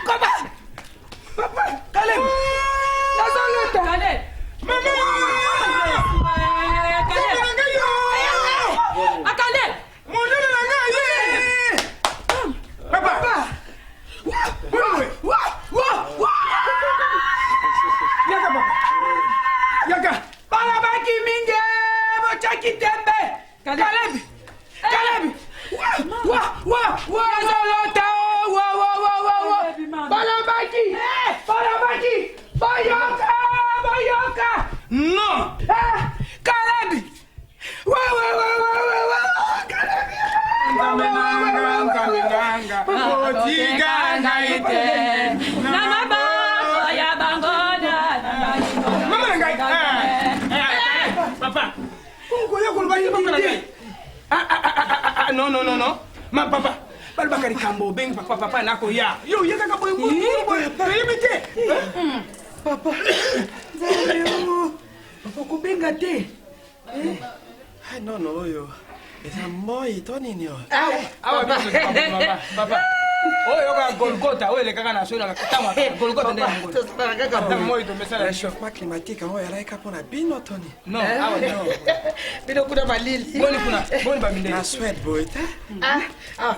Papa! Papa! Caleb! Caleb! Maman! Caleb! Mon Dieu, Papa! Yaga, papa! Yaga! Balabaki minge! Mochaki tembe! Caleb! Caleb! Balabaki! Balabaki! Bayoka! Bayoka! Non! Caleb! Papa! Non, non, non, non. Ma papa, Balbakari Kambo, Ben, papa, Nako, ya. Yo, ya ka boy, papa. Papa, ko benga te. Non, non, yo. Esa moi, Tony, yo. Papa. Oh, yo ka Golgotha, oh, le kaka na so na tama. Golgotha ndé ngo. Moi to mesala. Réchauffement climatique, on yala ka pona bino, Tony. Non, ah ouais, non. Bino kuna malili. Boni ba minde. La Suède, boy,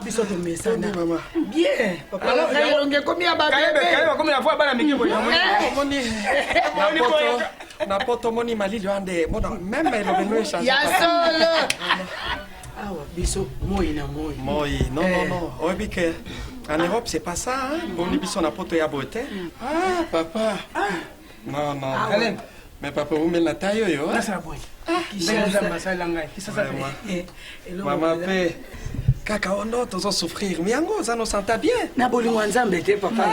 Biso to mesana. Maman. Bien. Papa, on combien ba bébé? Kaya comme la fois bana miki boy. Moni. Na poto moni malili ande, même le beno change. Ya solo. Awa biso moi na moi. Moi, non, non, non. Obi que en Europe c'est pas ça, hein. Boni biso na poto ya beauté. Ah, papa. Non, non. Mais papa, vous mettez la taille, yo. Ça boy. Maman paix. Kaka ono tozo souffrir. Mais yango ça nous sent bien. Na bolingo nzambe te papa.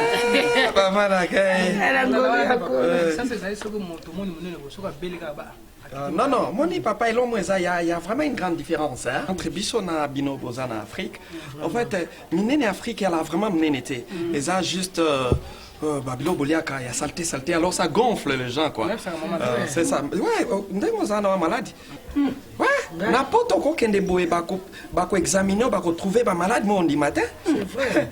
Papa na kai. Ça c'est ça ce que mon tout monde monene ko soka belika ba. Non, non, moni papa et l'homme, il y a vraiment une grande différence hein, entre Bissona et Bino Bozan en Afrique. En fait, Minene Afrique, elle a vraiment mené. Et ça, juste. Babilo Boliaka, il y a saleté, alors ça gonfle les gens, quoi. C'est ça. Ouais, on a une maladie. Ouais, n'importe quoi qu'on ait beau examiner, bako trouver ma malade, moi on dit matin. C'est vrai.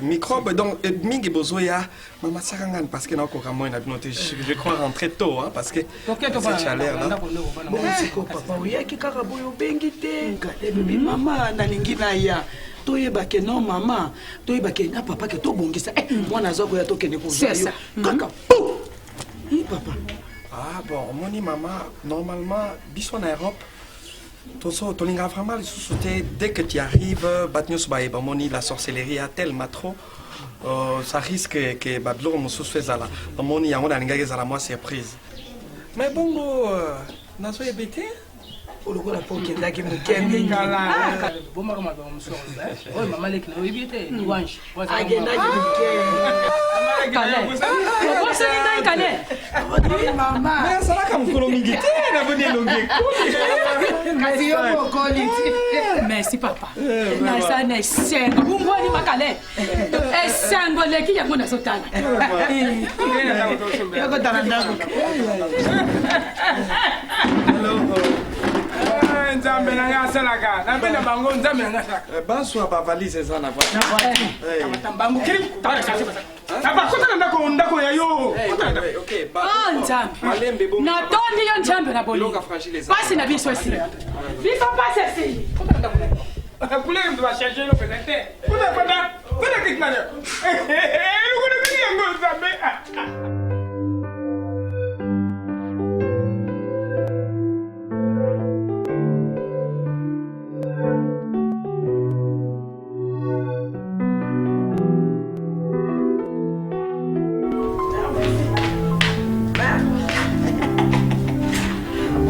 Microbe, donc, mingi bozoya, maman sarangan, parce que je crois rentrer tôt, hein, parce que c'est chaleur là. Bon, c'est quoi, papa, oui, qui caraboyo bengite, bébé, maman, nalingina ya. Toyeba ke non maman, toyeba ke na papa ke to bongisa. Moi na zoko ya to kene ko. C'est ça. Kaka. Papa. Ah bon, moni maman, normalement, biso en Europe. Ton linga vraiment dès que tu arrives, batnius baeba moni la sorcellerie a tellement trop. Ça risque que badlo musus fezala. Moni yango na linga ezala moi surprise. Mais bon, na so ebete. Olokola po kendaki mukembe ngala boma kama ba msoro oy mama leki na oyibiete wanshi agenda kale bosa ni kale mama mais ça la comme kolomingite na boni longue kasi yo mokoli merci papa na sa na sengo bungoni makale sengo leki yango na sotana yako tanandako nzambe na nga salaka na bena bango nzambe na nga salaka banso ba valise za na voiture bango kiri taba kota ndako ya yo OK ba nzambe na tondi yo nzambe na boli pasi na biso si biso pasi si kota ndako kule mtu wa changer lo peut-être kuna kitna leo kuna kini yango nzambe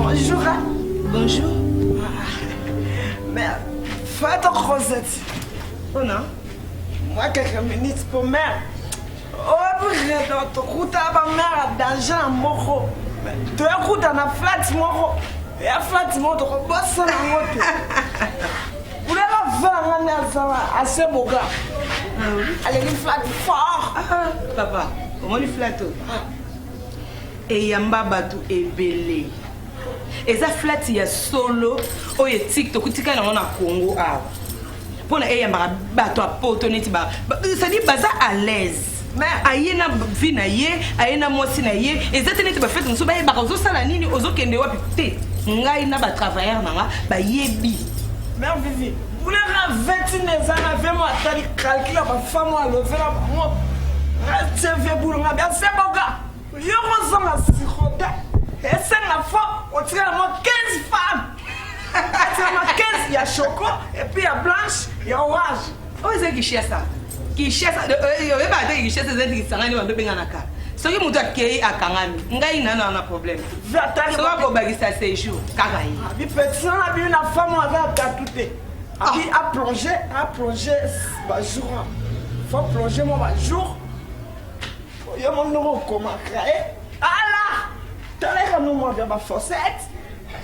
Bonjour. Bonjour. Mère, fais ton Rosette. Oh non. Moi, quelques minutes pour mère. Oh, notre route à ma mère a d'argent à moro. Tu as route à la flat moro. Et à flat moro, tu rebosses la moto. Vous l'avez fait assez beau gars. Elle est flat fort. Papa, comment il flatte? Et yamba batu ebele. Et ça flat ya solo, oh ye TikTok, tika na Congo ah. pour na bato poto neti ba ça dit baza à l'aise mais ayena vie na ye ayena mosi na ye ezate neti ba fait nso ba yeba ozo sala nini ozo kende wapi te ngai na ba travailleur nanga ba yebi mère Vivi vous les 21 ans avec moi tali calcul ba femme à lever la moi rete boulot nga bien c'est bon gars yo rozanga sikhota essa na fo on tire moi 15 femmes il y a Choco et puis il y a Blanche, il y a Orange. Oh, c'est qui cherche ça? Qui cherche ça? Il y a pas de qui cherche ça, qui s'en va de Bengana. Ce qui m'a dit qu'il y a Kangami, il y a un problème. Ce qui m'a dit ça, c'est jour. Kagaï. Il peut être ça, il y a une femme qui a tout fait. Il a plongé, jour. Il faut plonger, moi, jour. Il y a mon nom comment créer. Ah là! Tu as l'air de nous ma fossette.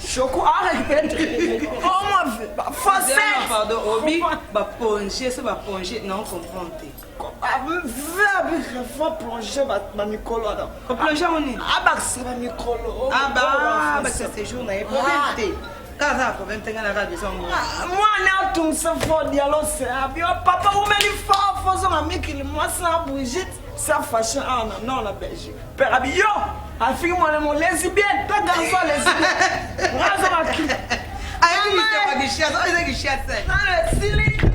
Choco a récupéré. Oh mon Dieu, fossette. Pardon, Obi, plonger, c'est plonger, non, comprendre. Faut plonger, Nicolas. Plonger, on est. Ah, bah, c'est Nicolas. Ah, bah, c'est jour, il y a problème. Kaza problème tenga na radio ça moi na tout ça faut dialogue c'est papa ou mais il faut son ami qui moi ça Brigitte ça fashion non la Belgique père abio a fille moi mon lesbienne toi garçon lesbienne raison à qui ayi c'est pas qui cherche c'est qui cherche non silité non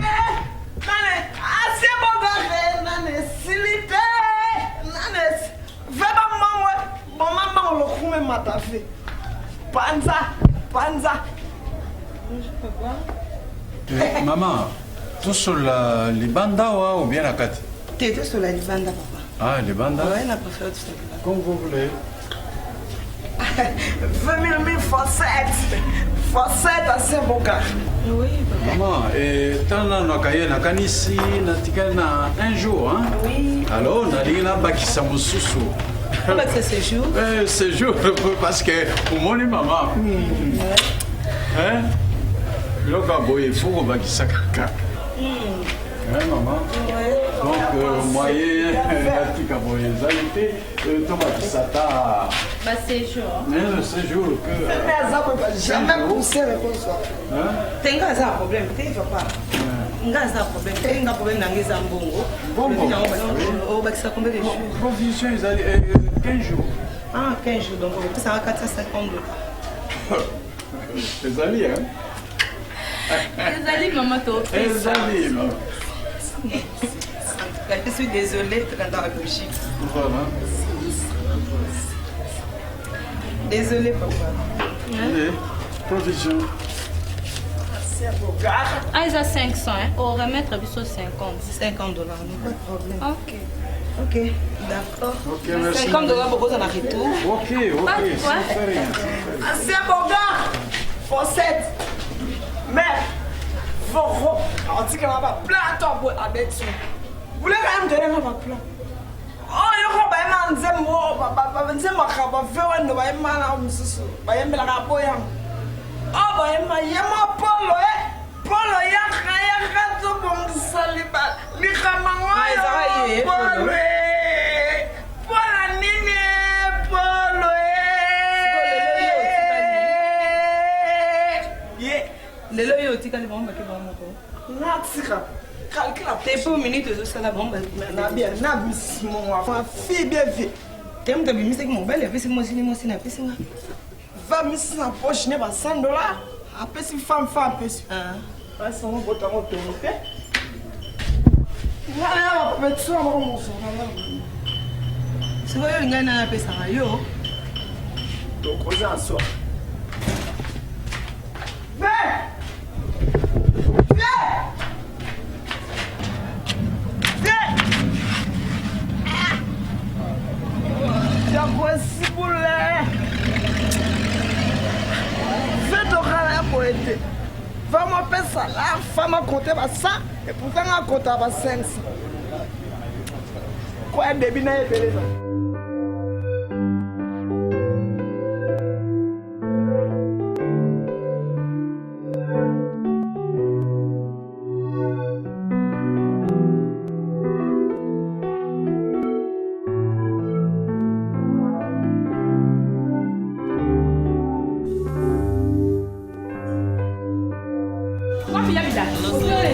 assez bon gars non silité non va pas maman le coup m'a fait Panza. Maman, tout sur les bandas ou bien la carte? Tu es sur la libanda, papa. Ah, les bandas? Oui, on a préféré tout ça. Comme vous voulez. 20 000 facettes à Saint-Boca. Oui, papa. Maman, et tant là, on a un ici, un jour, hein? Oui. Alors, on a dit là, qui s'en sous. C'est séjour. Séjour, parce que pour mon maman. Hein? Il faut qu'on va qui ça caca. Hein, maman? Donc, moyen, la petite caboyésalité, tout va qui s'attend. Bah, séjour. Le séjour que. Jamais poussé le bonsoir. Tu as un problème, tu ne vas pas. Tu as un problème, tu as un problème dans les ambongo. Bon, ça combien de jours? Provision, ils allaient 15 jours. Ah, 15 jours, donc ça va 450 $. Les alliés, hein? Les alliés, maman, t'as Les alliés, maman. Je suis désolée, tu es dans la logique. Voilà. Désolée, papa. Allez, provision. Ah, ils ont 500, hein? Au remettre, ils sont 50. $50, pas de problème. Ok. Ok, d'accord. Ok, merci. $50 pour vous en retour. Ok, Pas de ça quoi. fait rien. Saint-Boca. Fossette. Mais, on dit qu'on va plein de temps pour abattre. Vous voulez quand même donner un plan? Oh, il y a un zémo, papa, zémo, papa, faire un nouveau man à Moussou. Bayem la rapoya. Oh, bayem, yama polo, polo, ya tout bon saliba. Likamangwa, polo, polo, nini, polo, Le loyo tika le bomba ke bomba ko. na tika. Calcula. T'es pas une minute de ça la bomba. Na bien, na bis mon enfant, fille bien vie. T'es un peu misé que mon bel et c'est moi si na pesi nga. Va mis na poche ne ba $100. Après si femme pesi. Ah. Vai só botar mon tono, OK? Na na petso mon son. C'est quoi le gars na pesa yo? Donc on a soi. Viens! C'est possible. Fais ton travail pour aider. Va-moi faire ça là, femme à compter ça, et pourtant à compter 500. Quoi, bébé, n'a pas les gens.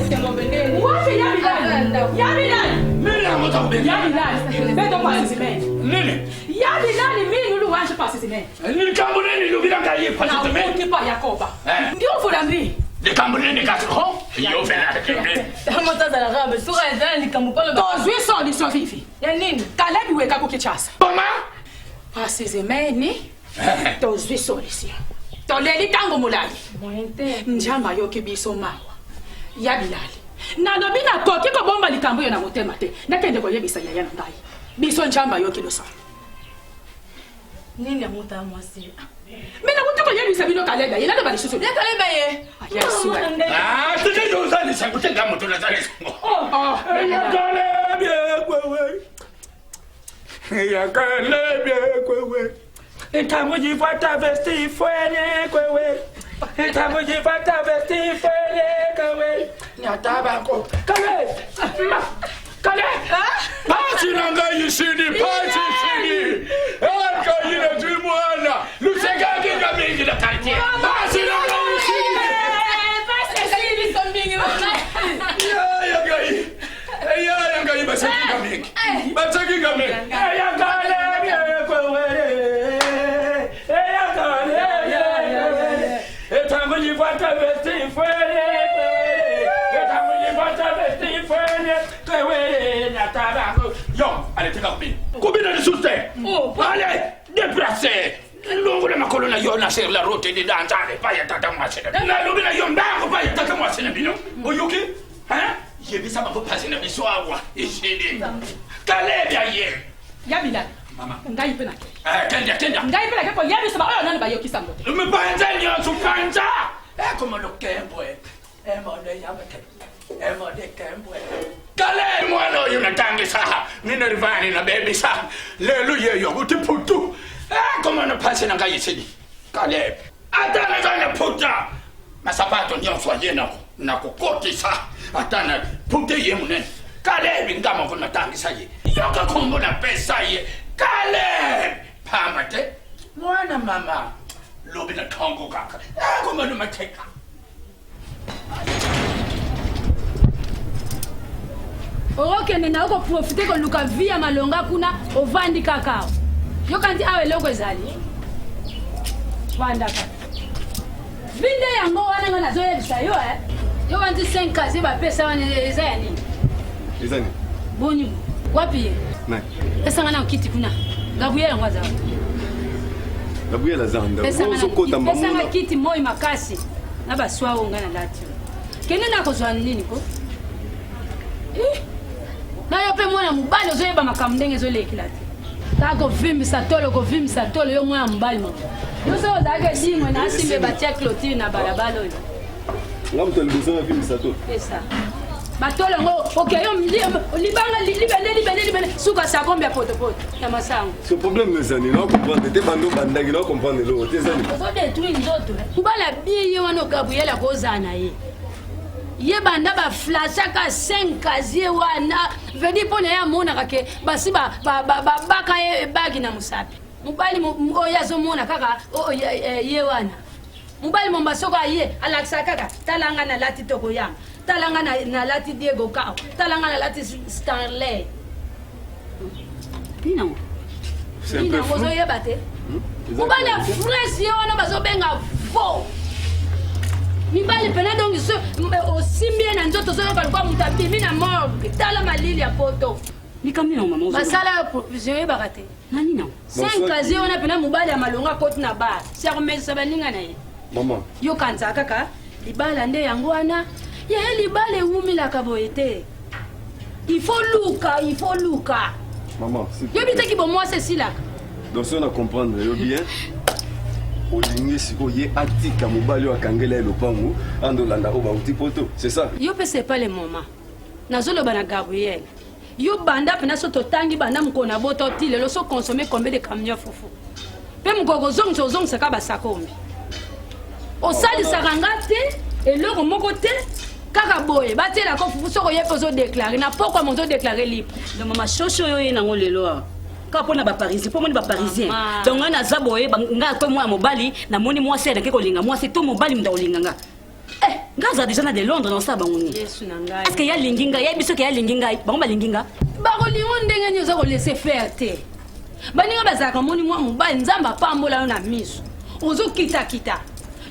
esengo bengeni. Wapi ya Bilal? Ya Bilal. Nini amota mbele? Ya Bilal. Beto pasi zime. Nini? Ya Bilal mimi nulu wanje pasi zime. Nini kambo nini lubira ngaye pasi Na zime? uti pa Yakoba. Ndio fulambi. De kambo nini katro? Yo fela kende. Amota za la rabe, sura ezana likambo palo. Tozwi so li so vivi. Ya nini? Kalebi weka ku Kinshasa. Mama? Pasi zime ni. Tozwi so li si. Toleli tango mulali. Moyente. Njamba yoki biso mawa. Ya Bilal. Nalobi na koki ko bomba likambo yo na motema te. Nakende ko yebisa yaya na ngai. Biso njamba yoki loso. Nini amota mwasi? Mina kutoko yebisa bino Kaleba. Yena ba lisusu. Ya Kaleba ye. Yes, ouais. Ah, tete yo zali sangu tenga moto na zali sangu. Oh, Ya Kaleba kwewe. Ya Kaleba kwewe. Itamujipata vesti fwenye kwewe. Itamujipata vesti fwenye kwewe. Nyatabako. Kale. Kale. Pasi nanga yisini, pasi yisini. Aka yina jimwana. Lusega kinga mingi na kati. Pasi nanga yisini. Pasi yisini sombingi mama. Ya gai. Ya gai basa kinga mingi. Basa kinga mingi. Ya kale kwewe. Etamujipata vesti fwenye kwewe. Etamujipata vesti fwenye kwewe. Nyatabako. Yo, allez, t'es carabine. Combien de soutien? Allez, déplacez. Longo na makolo na yo na sur la route de danzare pa ya tata mwase na. Na lobi na yo mbango pa ya tata mwase na bino. Oyoki? Hein? Yebisa ba passer na biso awa. Ishidi. Kalebya ye. Ya Bilal. Mama. Ngai pena. Kenda. Ngai pena ko yebisa ba oyo nani ba yoki sambo. Mpanza nyonso panza. Como lo kembo Emode yamete. Emode kembo. Kale mwana oyo natangisa. Nina rivani na baby sa. Lelu yeyo utiputu. Como no pase na ngai sidi. Kale. Atana kana puta. Masapato nyonso yena na kukotisa. Atana pute ye munen. Kale bingama ko natangisa ye. Yoka kombo na pesa ye. Kale. Pamate. Mwana mama. Lobi na Congo kaka. Como no mateka. okende na oko profite koluka via malonga kuna ovandi kakao yo kanti awe loko ezali vandaka vinde yango wana nga nazoyebisa yo yo kanti 5 kazi bapesa wana eza ya nini ezani boni wapi ye na esanga na kiti kuna gabuyela ngo aza gabuyela zanda uzokota mamuna esanga kiti moi makasi na baswawo nga na lati kende na kozwa nini ko na yo pe mwana mobali ozoyeba makambo ndenge ezolekela te kaka kovimbisa tolo yo mwana mobali moko yo so ozalaka esimwe na asimbe batia clotire na balabala oyo nga moto aliboso na vimbisa tolo esa batolo yango okeyo libanga libende suka sakombe ya potopoto ya masango ce problème ezani na comprendre te bando bandaki na comprendre lo te ezani ozodetruire nzoto mobali abi ye wana okabuyela kozala na ye ye banda baflashaka 5 kazie wana vedi mpo na ye amonaka ke basi babaka ye ebagi na mosapi mobali oyo azomona kaka ye wana mobali momba soko aye alakisa kaka talanga na lati tokoyanga talanga na lati Diego Cao talanga na lati Stanley ninango ozoyeba te mobali afresi ye wana bazobenga vo mibali pena donc osimbie na nzoto ozoyoka lokwa moto abimi na morgue tala malili ya poto basala provision oyebaka te 5 kazi wana pena mobali ya malongo akoti na bar sermesa baninga na ye yokanza kaka libala nde yango wana ye libala ewumilaka boye te il faut luka yobi teki bomwasi esilaka donc so na comprendre yo bien olingi sikoyo ye atika mobali oyo akangela ye lopango andolanda oyo bauti poto c'est ça yo mpe c'est pas le moment nazoloba na Gabriel yo banda mpena so totangi banda mokolo na bota ti lelo so consomme combien de camion fufu mpe mokolo ozongisaka basakombi osalisaka nga te eloko moko te kaka boye batielaka fufu soko ye mpe ozodeklare na pokwa mo ozodeklare libre donc mama shosho oyo ye nango lelo ka mpona baparisien mpo moni baparisien donc ngai naza boye ngai akwe mwana mobali namoni mwasi adake kolinga mwasi to mobali mutu akolinga nga Ngaza déjà na de Londres dans ça bangoni. Yesu nanga. Est-ce qu'il y a linginga? Il y a biso qu'il y a linginga. Bango ba linginga. Ba ko lingo ndenge nyoza ko laisser faire te. Baninga bazaka moni mwa mba nzamba pambola na miso. Ozo kita.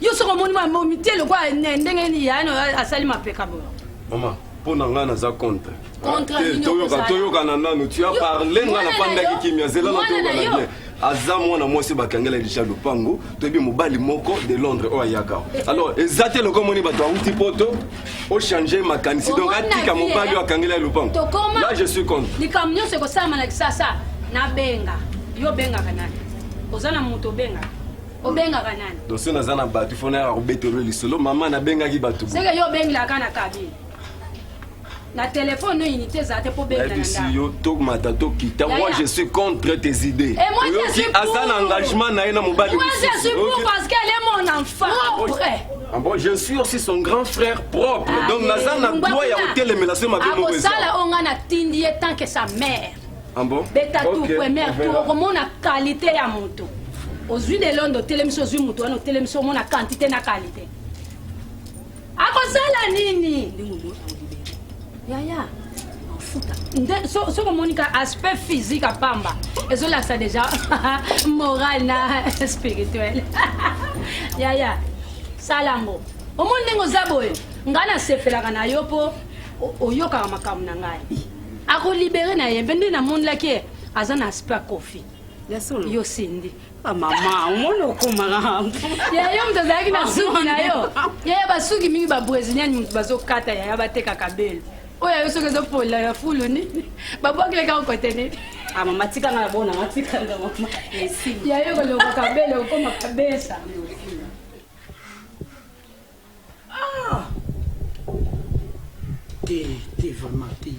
Yo so moni mwa momite le kwa ndenge ni yana asali mapeka bo. Maman, pour nanga na za contre. Contre Toyoka nanu, tu as parlé ngana pandaki kimia zela na toyoka na bien. Azamo na mwasi bakangela Richard Lupango, tobi mobali moko de Londres o ayaka. Alors, ezate le komoni ba doit outi poto, o changer makanisi donc atika mobali o akangela Lupango. Là je suis contre. Ni kamnyo se ko sama na kisasa na benga. Yo benga kanani. Ozana muto benga. O benga kanani. Donc c'est nazana batu fona ya obetero lisolo maman na benga ki batu. C'est que yo benga la kana kabi. Na téléphone unité zate po benga nanda. Yo tok matato kita. Moi je suis contre tes idées. Et moi je suis pour. Azana engagement na ena mobali. Moi je suis pour parce qu'elle est mon enfant. Ah bon, je suis aussi son grand frère propre. Donc nazana doit ya hotel mais la sema bien mauvais. Akosala onga na tindi tant que sa mère. Ah bon? Beta tout première tour comment na qualité ya moto. Aux huiles de Londres télémission aux huiles moto na télémission mon na quantité na qualité. Akosala nini? Yaya. So Monica aspect physique à Pamba. Et cela ça déjà moral na spirituel. Yaya. Salambo. Au monde ngo zaboye. Ngana sefela kana yopo oyoka makamu na ngai. Ako libérer na yebende na monde la qui azana aspect coffee. Yo sindi. Ah maman, on okoma. Ya yo mtazaki na suki na yo. Ya ba suki mingi ba brésilien mtu bazokata ya bateka kabelo. Oya yo sokezo pola ya fulu ni. Babokle ka kote ni. Ah mama tika ngala bona, matika ngala mama. Si. Ya yo lo kabelo koma kabesa. T'es vraiment t'es.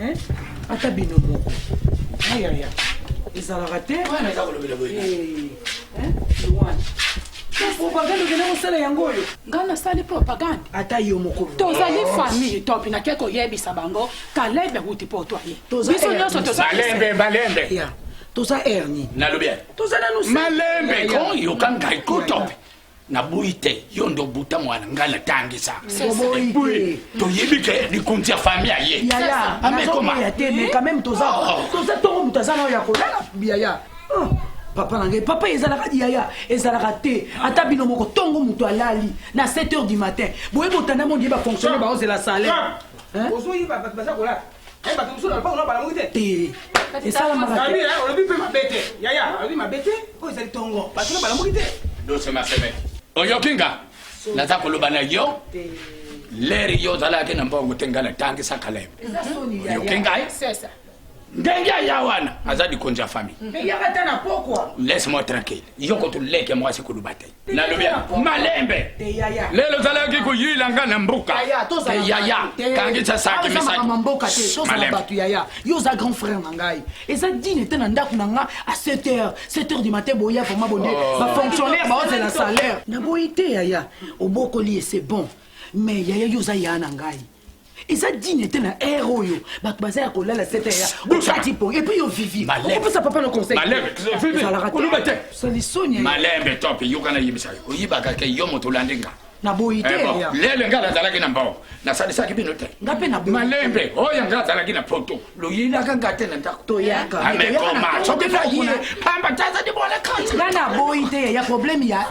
Hein? Ata bino moko. Aïe. Ils ont raté. Ouais, mais ça vous le voyez. Hein? Loin. Propagande que nous sommes yango yo. Ngana sali propagande. Ata yo moko. Tozali famille topi na keko yebisa bango kalebe huti poto ye. Biso nyoso tozali Malembe. Ya. Toza erni. Na lobia. Toza na nous. Malembe ko yo kan kai ko topi. Na buite yondo buta mwana ngala tangisa. Boboite. To yebike ni kuntia famille ye. Ya. Ame koma. Mais quand même toza. Toza to mutaza na ya kolala biaya. Papa nange papa ezalaka yaya ezalaka te ata bino moko tongo muto alali na 7h du matin boye botanda mo dieba fonctionner ba la salaire hein ozoyi ba baza kola eh ba tumso na pa ona bala mokite te esala maka te on bi pe mabete yaya on bi mabete ko ezali tongo parce que bala mokite do se ma semaine oyo kinga naza koloba na yo leri yo zala ke namba ngutengana tangi sakalebe yo kinga c'est ça. Ndengia ya wana azadi konja famille. Yaka na pourquoi? Laisse-moi tranquille. Yoko to leke moi se kulubate. Na lobia malembe. Yaya. Lelo zalaki ko yilanga na mbuka. Yaya. Kangi cha saki message. Mboka te. Chose na batu yaya. Yo za grand frère nangai. Eza dîner te na ndaku nanga à 7h du matin boya pour ma bonne. Va fonctionnaire ba ose la salaire. Na boité yaya. Oboko li c'est bon. Mais yaya yo za ya nangai. Et ça dîne était un héros yo. Bah basé à coller la 7h. Et puis yo vivi. On peut ça papa le conseil. Malembe. Ça la raté. Ça les sogne. Malembe top yo kana yibisa. Oyibaka ke yo moto landinga. Na boité ya. Lele ngala zalaki na mbao. Na sadisa kibino te. Ngape na boité. Malembe. Oya ngala zalaki na poto. Lo yila kanga te na ndako. To yaka. Ame koma. So te fa yi. Pamba taza di bola kante. Na boité ya problème ya.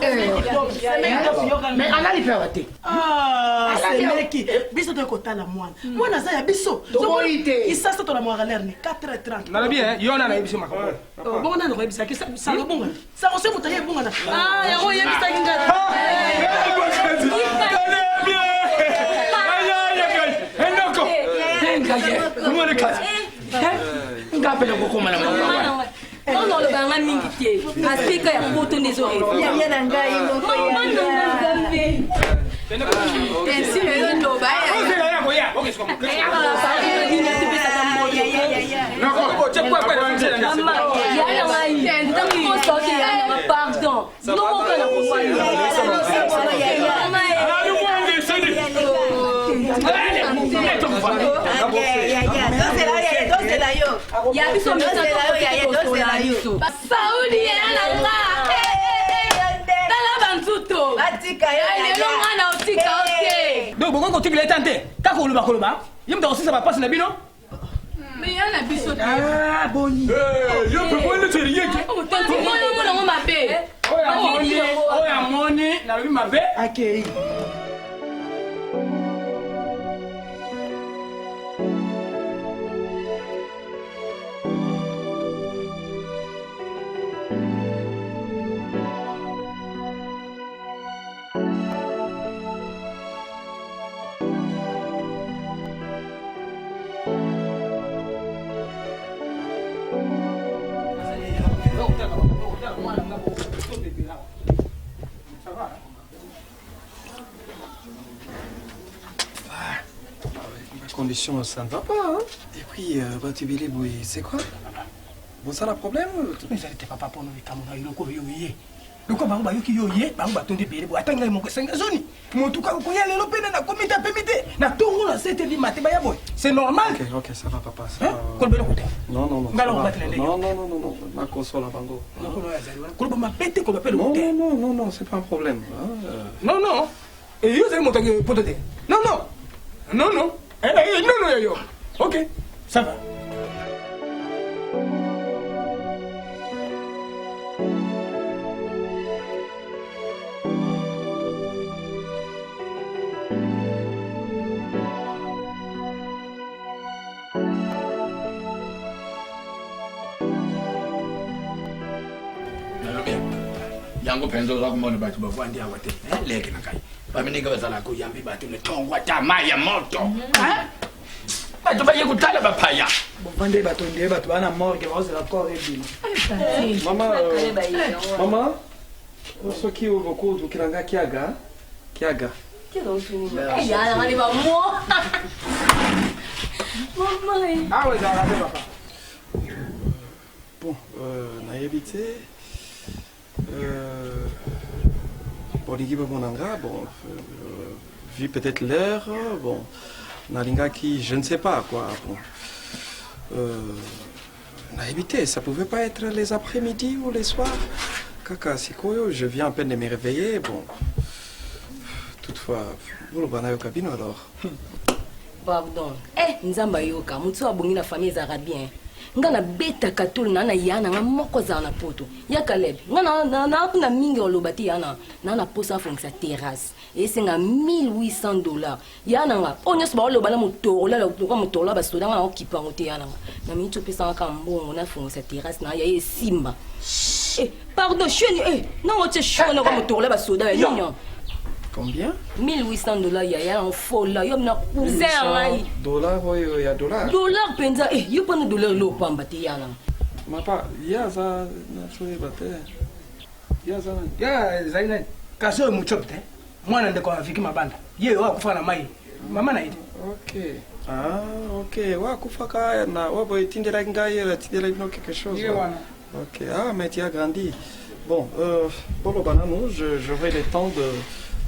Mais angali pe wate. Ah, c'est meki. Biso to kotala mwana. Mwana za ya biso. Boité. Isasa to na mwa galère ni 4h30. Na bien, yo na biso makaba. Bon na no bisa ki sa lo bonga. Sa ko se mutaye bonga na. Ah, ya ko yebisa kinga. Ngapele kokoma na mama. Ono le banga mingi tie. Asika ya poto ndezo. Ya na ngai moko ya. Tensi le ndo ba ya. Ozela yako ya. Okay, siko. Pardon. Saudi yana la. Dala bantuto. Atika ya. Lelo ngana utika ote. donc boko ko tikile tante ka ko luba koloba yim to sisa ba passe na bino mais yana biso ah boni yo pe mo le teriye ke o tanti mo ngo mabe o ya moni na lubi mabe akei Condition, ça ne va pas, hein. Et puis, Batubili, c'est quoi? Bon, ça, le problème? Mais ça n'était pas pour nous, comme on a eu le coup de yoye. Le coup de yoye, yoye, bah, on va tomber péré, pour attendre mon conseil de zone. Mais en tout cas, on y a les lopés, n'a comité à permettre. N'a tout le monde, c'était dit, maté, bah, boy. C'est normal. Ok, ça va, papa. Non, non, non. Non, ma console à Bango. Non, c'est pas un problème. Non. Et yo, c'est mon temps pour te dire. Non. Non, yo. Ok, ça va. yango penzo za kumona batho ba kwandi awate leke nakai baminike bazala ku yambi batho ne tongwa tamaya moto batho ba yekutala baphaya bovande batho ndiye batho bana morgue bazela corps ebile mama soki okokuzu kiranga kiaga kilo tuni ya ngani ba mo mama ah ouais ça va papa bon naïbité bon l'équipe monanga bon vu peut-être l'heure bon nalinga qui je ne sais pas quoi bon naïbité ça pouvait pas être les après-midi ou les soirs kaka sikoyo je viens à peine de me réveiller bon toutefois vous le banayo cabine alors pardon nzamba yoka mutu abongi na famille za bien ngana beta katulu na yana nga moko za na poto ya Caleb ngana na mingi olobati yana na posa fonction terrasse et c'est nga $1800 yana nga onyo ba oloba na motola la motola ba soda nga okipa ngote yana na mintu pesa nga mbongo na fonction terrasse na ya simba pardon cheni non ote choni nga motola ba soda ya nyo combien? $1800 ya en folle là yom na cousin ai dollar oui ya dollar penza yo pas dollar lo pamba te yana mapa ya za na soe bate ya zaina kaso muchopte mwana ndeko afiki mabanda ye wa kufa na mai mama na ite ok wa kufa ka na wa boy tindela ngai tindela no quelque chose ok mais tu as grandi bon pour banano j'aurai le temps de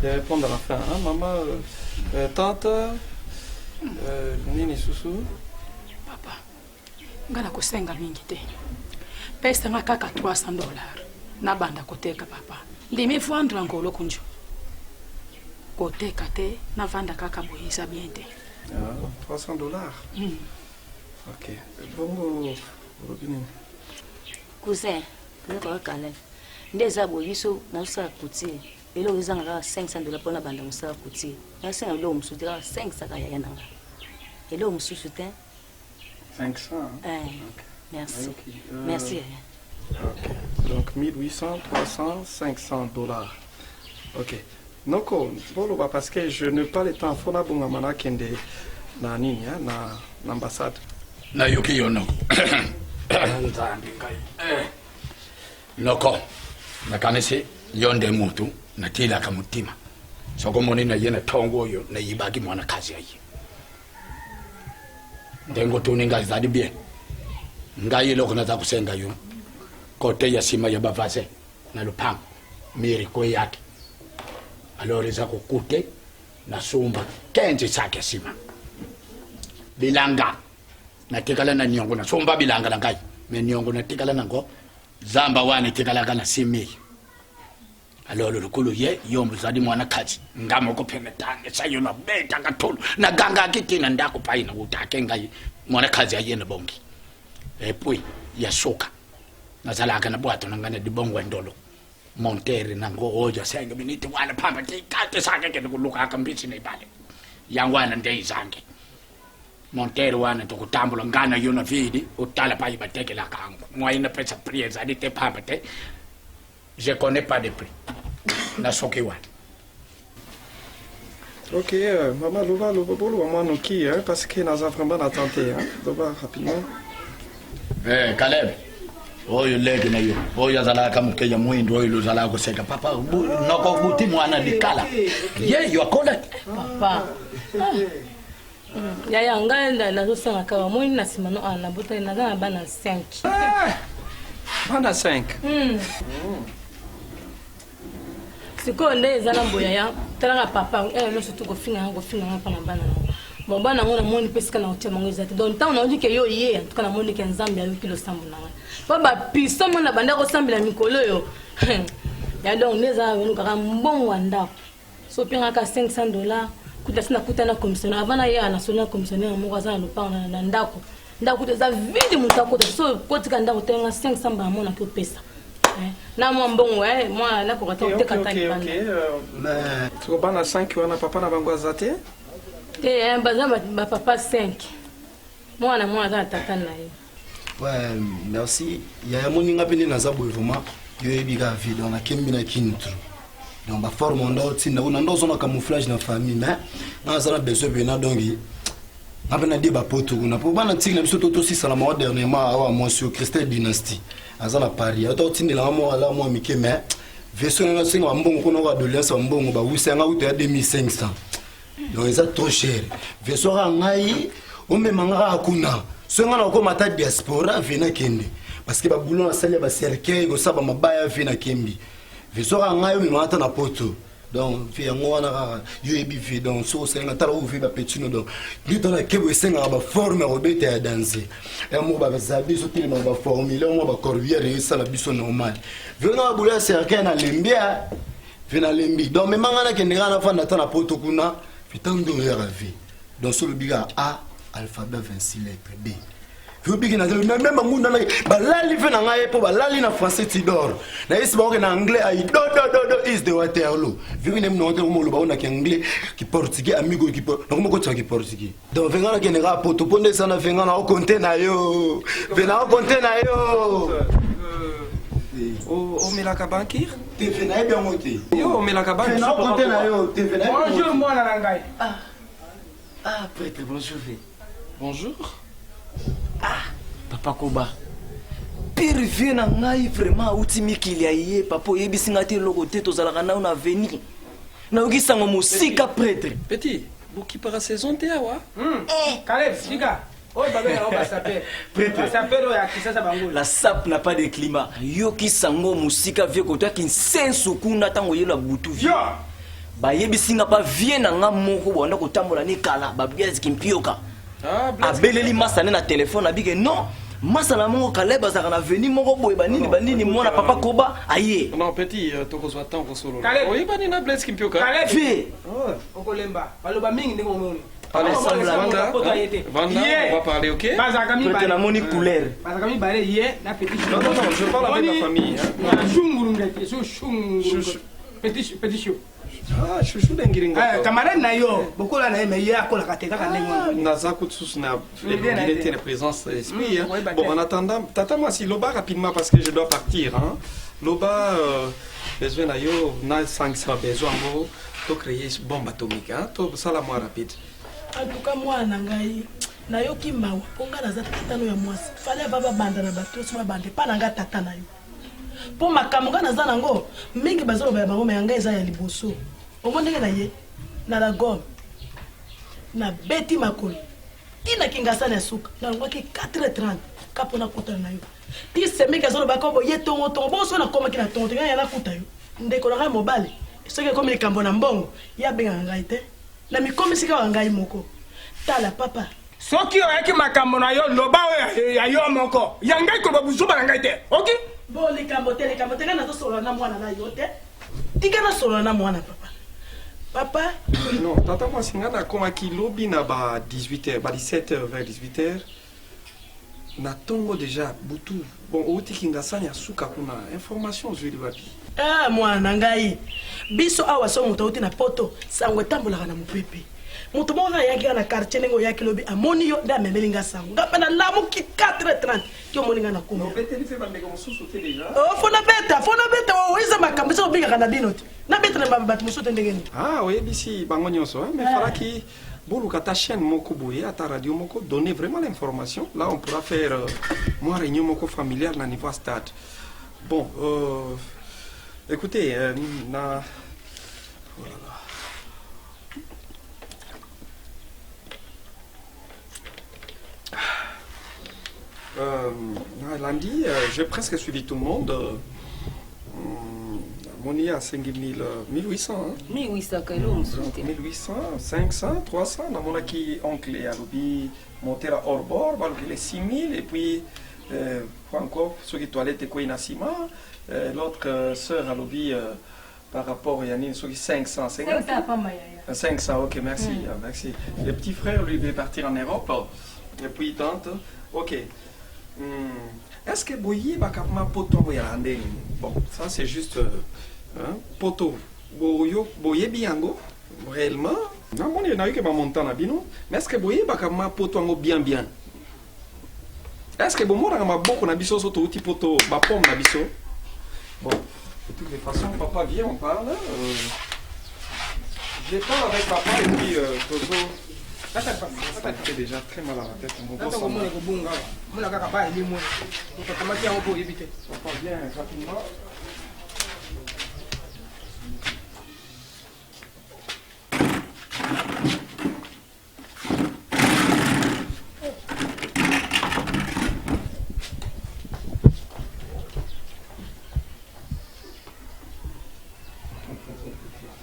répondre à la fin, hein, maman, tante, nini susu. Papa, ngana kusenga mingi te. Pesa nga kaka $300. Na banda koteka papa. Ndimi vendre ngolo kunjo. Koteka te na vanda kaka boyisa bien te. $300. Ok. Bongo robine. Cousin, ko kale. Ndeza boyiso na sa kuti. Et là, ils ont $500 pour la bande de Moussa Kouti. Il y a un soutien, 500 à Yananga. Et là, on soutient 500. Merci. Merci. Ok. Donc 1800, 300, $500. Ok. Noko, parce que je n'ai pas le temps. Il faut que kende na nini na l'ambassade. Na yuki yono. Noko. Na kanisi yonde mutu. Natila kamutima soko moni na yena tongo yo na yibaki mwana kazi yayi ndengo tuni ngai zadi bien ngai lokho na za kusenga yo kote ya sima ya bavase na lupango miri ko yake alors za kukute na sumba kenje sake sima bilanga na tikala na nyongo na sumba bilanga na ngai me nyongo na tikala na ngo zamba wani tikala kana simi alors lokolo ye yo mzali mwana khathi ngamo kophemetanga sayona beta katholo na ganga kitina ndako payina utake ngai mwana khazi ayena bongi epui yashoka nazalaka na bwato nangana dibongwa ndolo montere nango oja senga miniti wala phamba tikate sake ke kuluka kambisi nebale yangwana ndeyizange montere wana tokutambula ngana yona vidi utala payi batekela kangu mwayina pesa prieza dite phamba te je connais pas de prix na soki wana. Ok, maman, Loba, moi, non qui, parce que nous avons vraiment attendu, Loba, rapidement. Caleb, oyo legi na yo, oyo azalaka mukeya mwindu oyo luzala kuseka papa, noko buti mwana likala. Ye, you are correct. Papa. Yaya nganda na zosanga kawa mwini na simano ana buta na zana bana 5. Bana 5. Siko nde zana boya ya tala papa no surtout ko finga pa na bana. Bon bana ngona moni pesika na hotel mango zati. Donc tant on dit que yo ye en tout cas na moni ke nzambe ayo kilo sambu na. Baba pisa mona banda ko sambela mikolo yo. Ya donc neza wenu kaka mbongo wanda. So pinga ka $500 kuta sina kuta na commissionnaire avant na ya national commissionnaire mo kwa zana lupa na ndako. Ndako teza vidi mutako so kotika ndako tenga 500 ba mona ko pesa. Na moi mbongo moi na ko te kata ni bana. Mais tu bana 5 wana papa na bango zate? Bah papa 5. Moi na tata na ye. Ouais, merci. Il y a mon ingapeni na zabo vraiment. Yo ebiga vie dans la kembi na kintu. Donc ba forme ndo tinda una ndo zona camouflage na famille mais na zana besoin bena dongi. Ngapena de ba poto kuna po bana tinga biso toto si sala mo dernièrement awa monsieur Christelle dynastie. Azana Paris. Ato tindela mo ala mo mike mais version na singa mbongo kono wa adolescence mbongo ba wisanga uto ya 2500. Donc ils sont trop cher. Vesora ngai o me manga akuna. So ngana ko mata diaspora vena kende. Parce que ba boulon na salle ba cercueil go saba mabaya vena kembi. Vesora ngai o me mata na poto. Donc fi ngwana yo ebi fi donc so senga tala o fi ba petino donc. Ni tala kebo senga ba forme robete ya danser. Et mo ba zabi so tili ba formule mo ba corbière et ça la biso normal. Vena boulon cercueil na lembia. Vena lembi. Donc me manga na kende ngana fa na tala poto kuna. Putain de vie. Donc sur le biga A, alphabet 26 lettres B. Vous bigi na même monde na ba la livre na ngai po ba la li na français tidor. Na isi ba na anglais ay do is the Waterloo. Vu que nem no hotel mo lo ba na ki anglais ki portugais amigo ki donc mo ko tsa ki portugais. Donc venga na kenera poto ponde sana venga na o compter na yo. Venga o compter na yo. O melaka bankir? Te venait bien monter. Yo melaka bankir. Venga o compter na yo. Te venait. Bonjour moi na ngai. Ah, prêtre, bonjour. Bonjour. Ah, papa Koba. Pire vie na ngai vraiment uti mikili aye papa yebisinga te loko te tozalaka na una venir. Na ukisango musika prêtre. Petit, buki para saison te awa. Caleb, siga. Oh babe na oba saper. Prêtre. Saper o ya kisasa bango. La sap n'a pas de climat. Yo kisango musika vie ko toi kinsensu kuna tango yela butu vie. Ba yebisinga pa vie na nga moko bonda ko tambola ni kala ba biezi kimpioka. Abeleli masane na téléphone abike non. Masala mongo Caleb azaka na veni moko boye banini mona papa Koba aye. Non petit tokozwa temps ko solo. Caleb oyi bani na bless kimpioka. Caleb vie. Oh okolemba. Baloba mingi ndenge omoni. Allez, Vanda, on va parler, ok? Peut-être la moni couleur. Non, je parle avec la famille. Petit chou. Ah, chouchou d'Engiringa. Camarade Nayo, beaucoup là, mais il y a la catégorie. Nazakutsus n'a été la présence d'esprit. Bon, en attendant, t'attends-moi si Loba rapidement parce que je dois partir. Loba, besoin Nayo, n'a 500 besoin pour créer une bombe atomique. Ça la moins rapide. En tout cas, moi, nangai, nayoki mawa, ponga na zata tano ya mwasi. Fale baba banda na bato, suma bande, pa nanga tata na yo. Po makamunga na zanango, mingi bazolo ba bango yanga eza ya liboso. Omonde na ye, na la gomme. Na beti makolo. Tina kingasa na suka, na ngwaki 4h30, kapona kota na yo. Ti semi kazolo ba ko boye tongo bo so na koma kina tongo, ya na kuta yo. Ndeko na mobile. Soki komi kambo na mbongo, ya benga ngai te. Na mikomi sika wangai moko. Tala papa. Soki oyaki makambo na yo loba ya yo moko. Yangai ko babuzuba na ngai te. OK? Bon les kambo te kana to solo na mwana na yo te. tika na solo na mwana papa papa non tata mwasi nga nakomaki lobi na ba 18h ba 17h vers 18h na tongo déjà butu bon outiki ngasani ya suka kuna information ozwili wapi mwana ngai biso awa so moto auti na poto sango etambolaka na mopepe moto moko ayaki na quartier ndenge oyaki lobi amoni yo nde amemeli nga sango nga mpe nalamuki 4h30 ki omoni nga na kuma fona beta oiza makambo esa obingaka na bino te nabeta na bato mosusu te ndenge nini oyebisi bango nyonso mais falaki boluka ta chaîne moko boye ata radio moko donner vraiment l'information là on pourra faire moi réunion moko familiale na niveau stade bon écoutez na oh là là lundi j'ai presque suivi tout le monde mon IA à 1800 hein? 1800 1800 500 300 dans mon qui oncle à l'obi monter à hors bord les 6000 et puis encore ceux qui toilettes quoi inasima l'autre sœur à l'obi par rapport à Yannick ceux qui 500 ok merci merci le petit frère lui veut partir en Europe et puis tante ok est-ce que boyi bakapma poto boyande bon ça c'est juste poto boyo boye biango réellement na moni na yeke ba montana bino mais est-ce que boyi bakapma poto ngo bien est-ce que bomora ma boko na biso so to uti poto ba pomme na biso bon de toutes les façons papa viens on parle je parle avec papa et puis Tozo c'est déjà très mal à la tête. Papa, viens rapidement.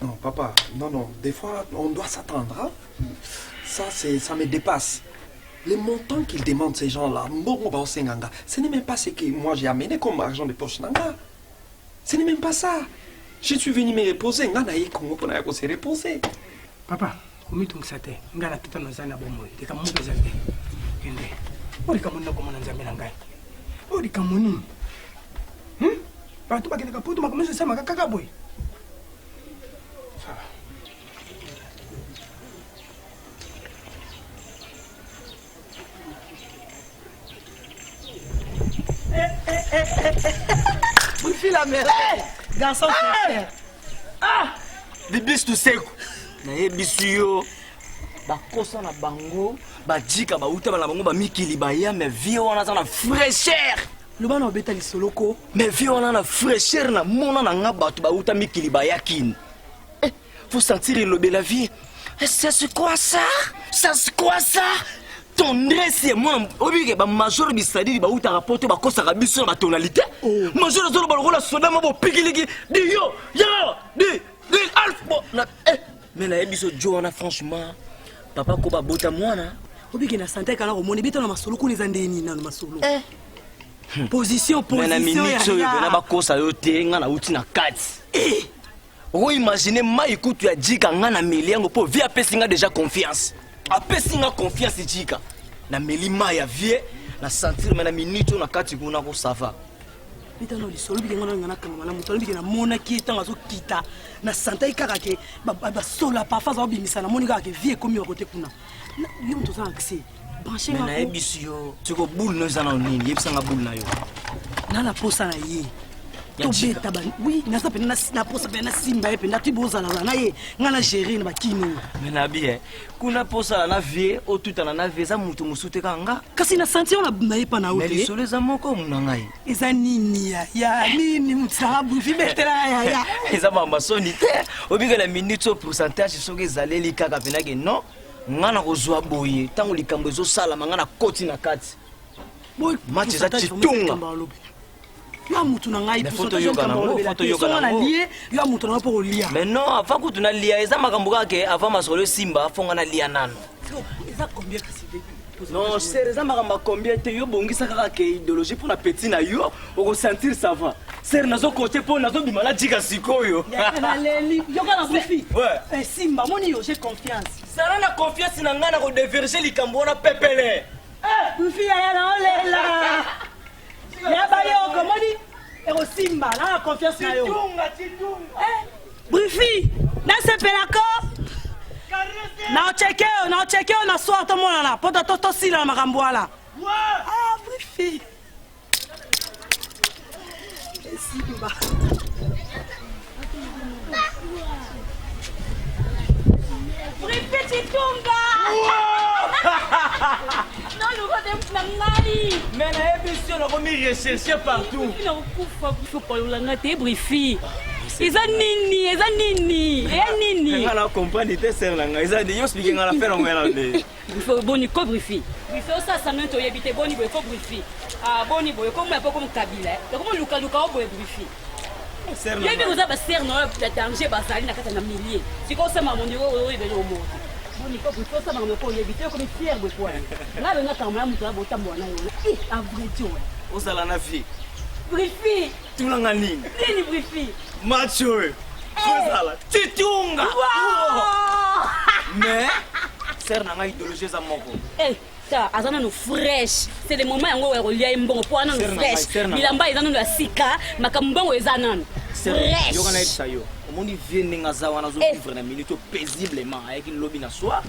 Non, papa, non, des fois, on doit s'attendre, hein? Ça me dépasse. Les montants qu'ils demandent, ces gens-là, ce n'est même pas ce que moi j'ai amené comme argent de poche. Ce n'est même pas ça. Je suis venu me reposer. Pour se reposer. Papa, comment tu sais que tu as tout un zana bon moi, tu as mon besoin de. Ori kamuna kwa mwana nzambe nangai. Ori kamuni. Bantu bakenda kaputu makomeza sema kaka boy. Vous faites la merde. Garçon sincère. Bibis tu sais na yebisu yo bakosa na bango bajika bauta bana bango bamikili baya mais vie wana za na fraîcheur loba na obeta lisoloko mais vie wana na fraîcheur na mona na nga bato bauta mikili baya kin faut sentir le bel la vie c'est quoi ça tendresse et moi obike ba major bisadi ba uta rapporter ba kosa ka biso na tonalité major zolo ba rola soda mo pikiliki di yo di alpha na mais na biso Joana franchement papa ko ba bota mwana obike na santé kana ko moni bito na masolo ko les andeni na masolo position na minute na ba kosa yo te nga na uti na kati imaginer mai kutu ya jika nga na meliango po via pesinga déjà confiance apesinga confiance jika na melima ya vie na sentir na minute na kati kuna ko sava bitano lisolo bi ngana ngana kama na mutolo bi na mona ki tanga zo kita na santai kaka ke ba sola pa fa zo bimisa na monika ke vie komi okote kuna yo mto za accès brancher na ebisio tiko boule no zana nini yebisanga boule na yo na la posa na ye to beta ba oui na sa pena na posa pena simba e pena tiboza na ye ngana gérer na bakino mena bien kuna posa na vie otuta na vie za mutu musute kanga kasi na sentir na ye pa na ote mais solo za moko muna ngai eza nini ya nini mutsabu vibetela ya eza mamba soni te obika na minute pourcentage soki zaleli kaka pena ke non ngana kozwa boye tango likambo ezo sala mangana koti na kati boy match za titunga yo mutu na ngai photo yoka na lié yo mutu na po lia mais non avant que tu na lia eza makambo kake avant masolo simba fonga na lia nano eza combien Non, sérieux, ma combien te yo bongisa kaka ke idéologie pour na petit na yo, au sentir ça va. Sérieux nazo côté pour nazo bimala dika sikoyo. Naleli, yo kana Brifi. Ouais. Simba moni yo j'ai confiance. Ça na confiance na ngana ko déverger likambo na pepele. Brifi ya na olela. Ya ba yo komoni ero Simba na confiance na yo. Brifi, na sepelako. Na ochekeo na soir to mona na poto to sila makambo ala. Ah, Brifi. Simba. Brifi Chitunga. Non, le roi de Mnangai. Mais la émission on va me rechercher partout. Il faut pas l'angate Brifi. Eza nini. Ngala comprendre te ser langa. Eza de yo expliquer ngala faire ngala de. Il faut boni ko Brifi. Brifi ça ça nto yebite boni boy ko Brifi. Ah boni boy comme un peu comme Kabila. Comme luka o boy Brifi. Ser langa. Yebi uza ba ser no ya danger bazali na kata na millier. Siko sema mon yo de yo mo. Boni ko Brifi ça ma ko yebite comme fier boy quoi. Là le ngata ma mutu abota mwana yo. A vrai Dieu. Osala na fi. Brifi. Tulanga nini? Nini Brifi? Macho. Osala. Chitunga. Mais ser na ngai idéologie za moko. Ça, azana no fresh. C'est le moment yango ya kolia mbongo po ana no fresh. Bilamba ezana no asika, makambongo ezana no. Fresh. Yo kana etsa yo. Omoni vie ninga za wana zo vivre na minute paisiblement avec une lobby na soir.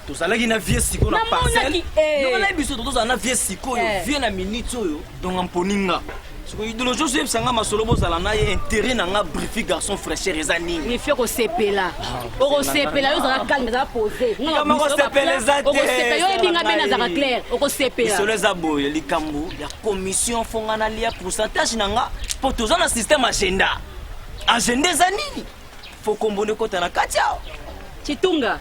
To sala ki na vie siko na parcelle. Yo kana biso to za na vie siko yo, vie na minute yo donc amponinga. Siko idéologie so ebsanga masolo bozala na ye intérêt na nga Brifi garçon fraîcheur ezani. Il faut ko sepela. Oko sepela yo za calme za poser. Comment ko sepela za te? Oko sepela yo ebinga bena za clair. Oko sepela. Solo za boye likambo ya commission fongana lia pourcentage nanga pour toza na système agenda. Agenda za nini? Faut kombone kota na katia. Chitunga.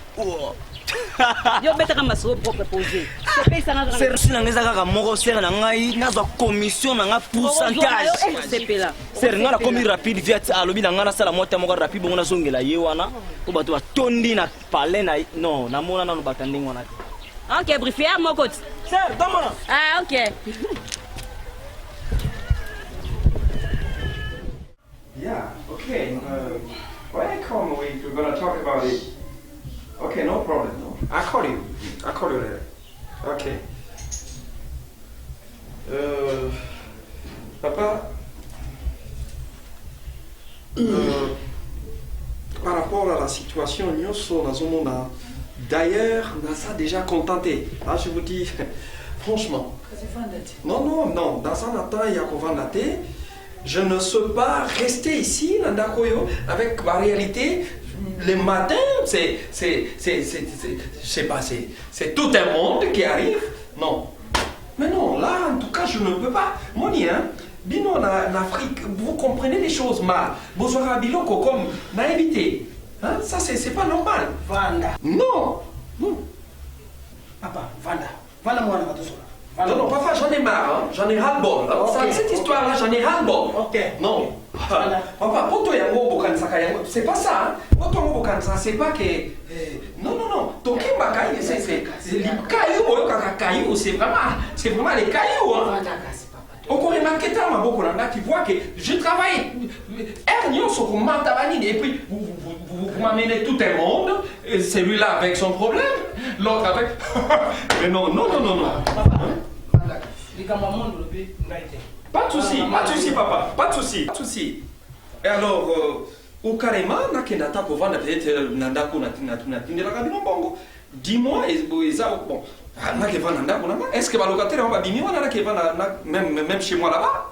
Yo beta kama so propre poser. Sepela sana za. Ser sina ngeza kaka moko ser na ngai na za commission nanga pourcentage. Sepela. Ser ngara komi rapide via alobi na ngana sala mota moko rapide bongo na zongela ye wana. O bato ba tondi na palais na non na mona na no batanding wana. OK, Brifi à mon côté. Ser, toma. Ah, OK. Yeah, okay. When I come, we're gonna talk about it. Okay, no problem. No. I'll call you later. Okay. Papa, par rapport à la situation, nous sommes dans un monde. D'ailleurs, on a ça déjà contenté. Là, je vous dis, franchement. Non, dans un temps, il y a qu'on va nater. Je ne sais pas rester ici, Nandakoyo, avec la réalité. Le matin, je sais pas, c'est tout un monde qui arrive. Non. Mais non, là, en tout cas, je ne peux pas. Moni, hein, Bino, en Afrique, vous comprenez les choses mal. Bozora Biloko, comme, n'a évité. Hein? Ça, c'est pas normal. Vanda. Non. Papa, Vanda, moi, on va tout ça. Non, papa, j'en ai marre, hein. J'en ai ras-le-bol. Okay. Cette histoire-là, j'en ai ras-le-bol. Ok. Non. Papa, pour toi, c'est pas ça. Hein. Pour toi, c'est pas que. Non. Ton Kimbakai, c'est les cailloux, c'est vraiment les cailloux. Hein. Encore remarqué tellement beaucoup là, tu vois que je travaille. Ernio sur Mantavanine, et puis vous m'amenez tout un monde, celui-là avec son problème, l'autre avec. Mais non. Pas de souci, papa, pas de souci. Et alors, au carrément, Nakenata Kovana peut-être Nandako Natinela Kabino Bongo. Dis-moi, bon. Est-ce que le locataire va bimir même chez moi là-bas?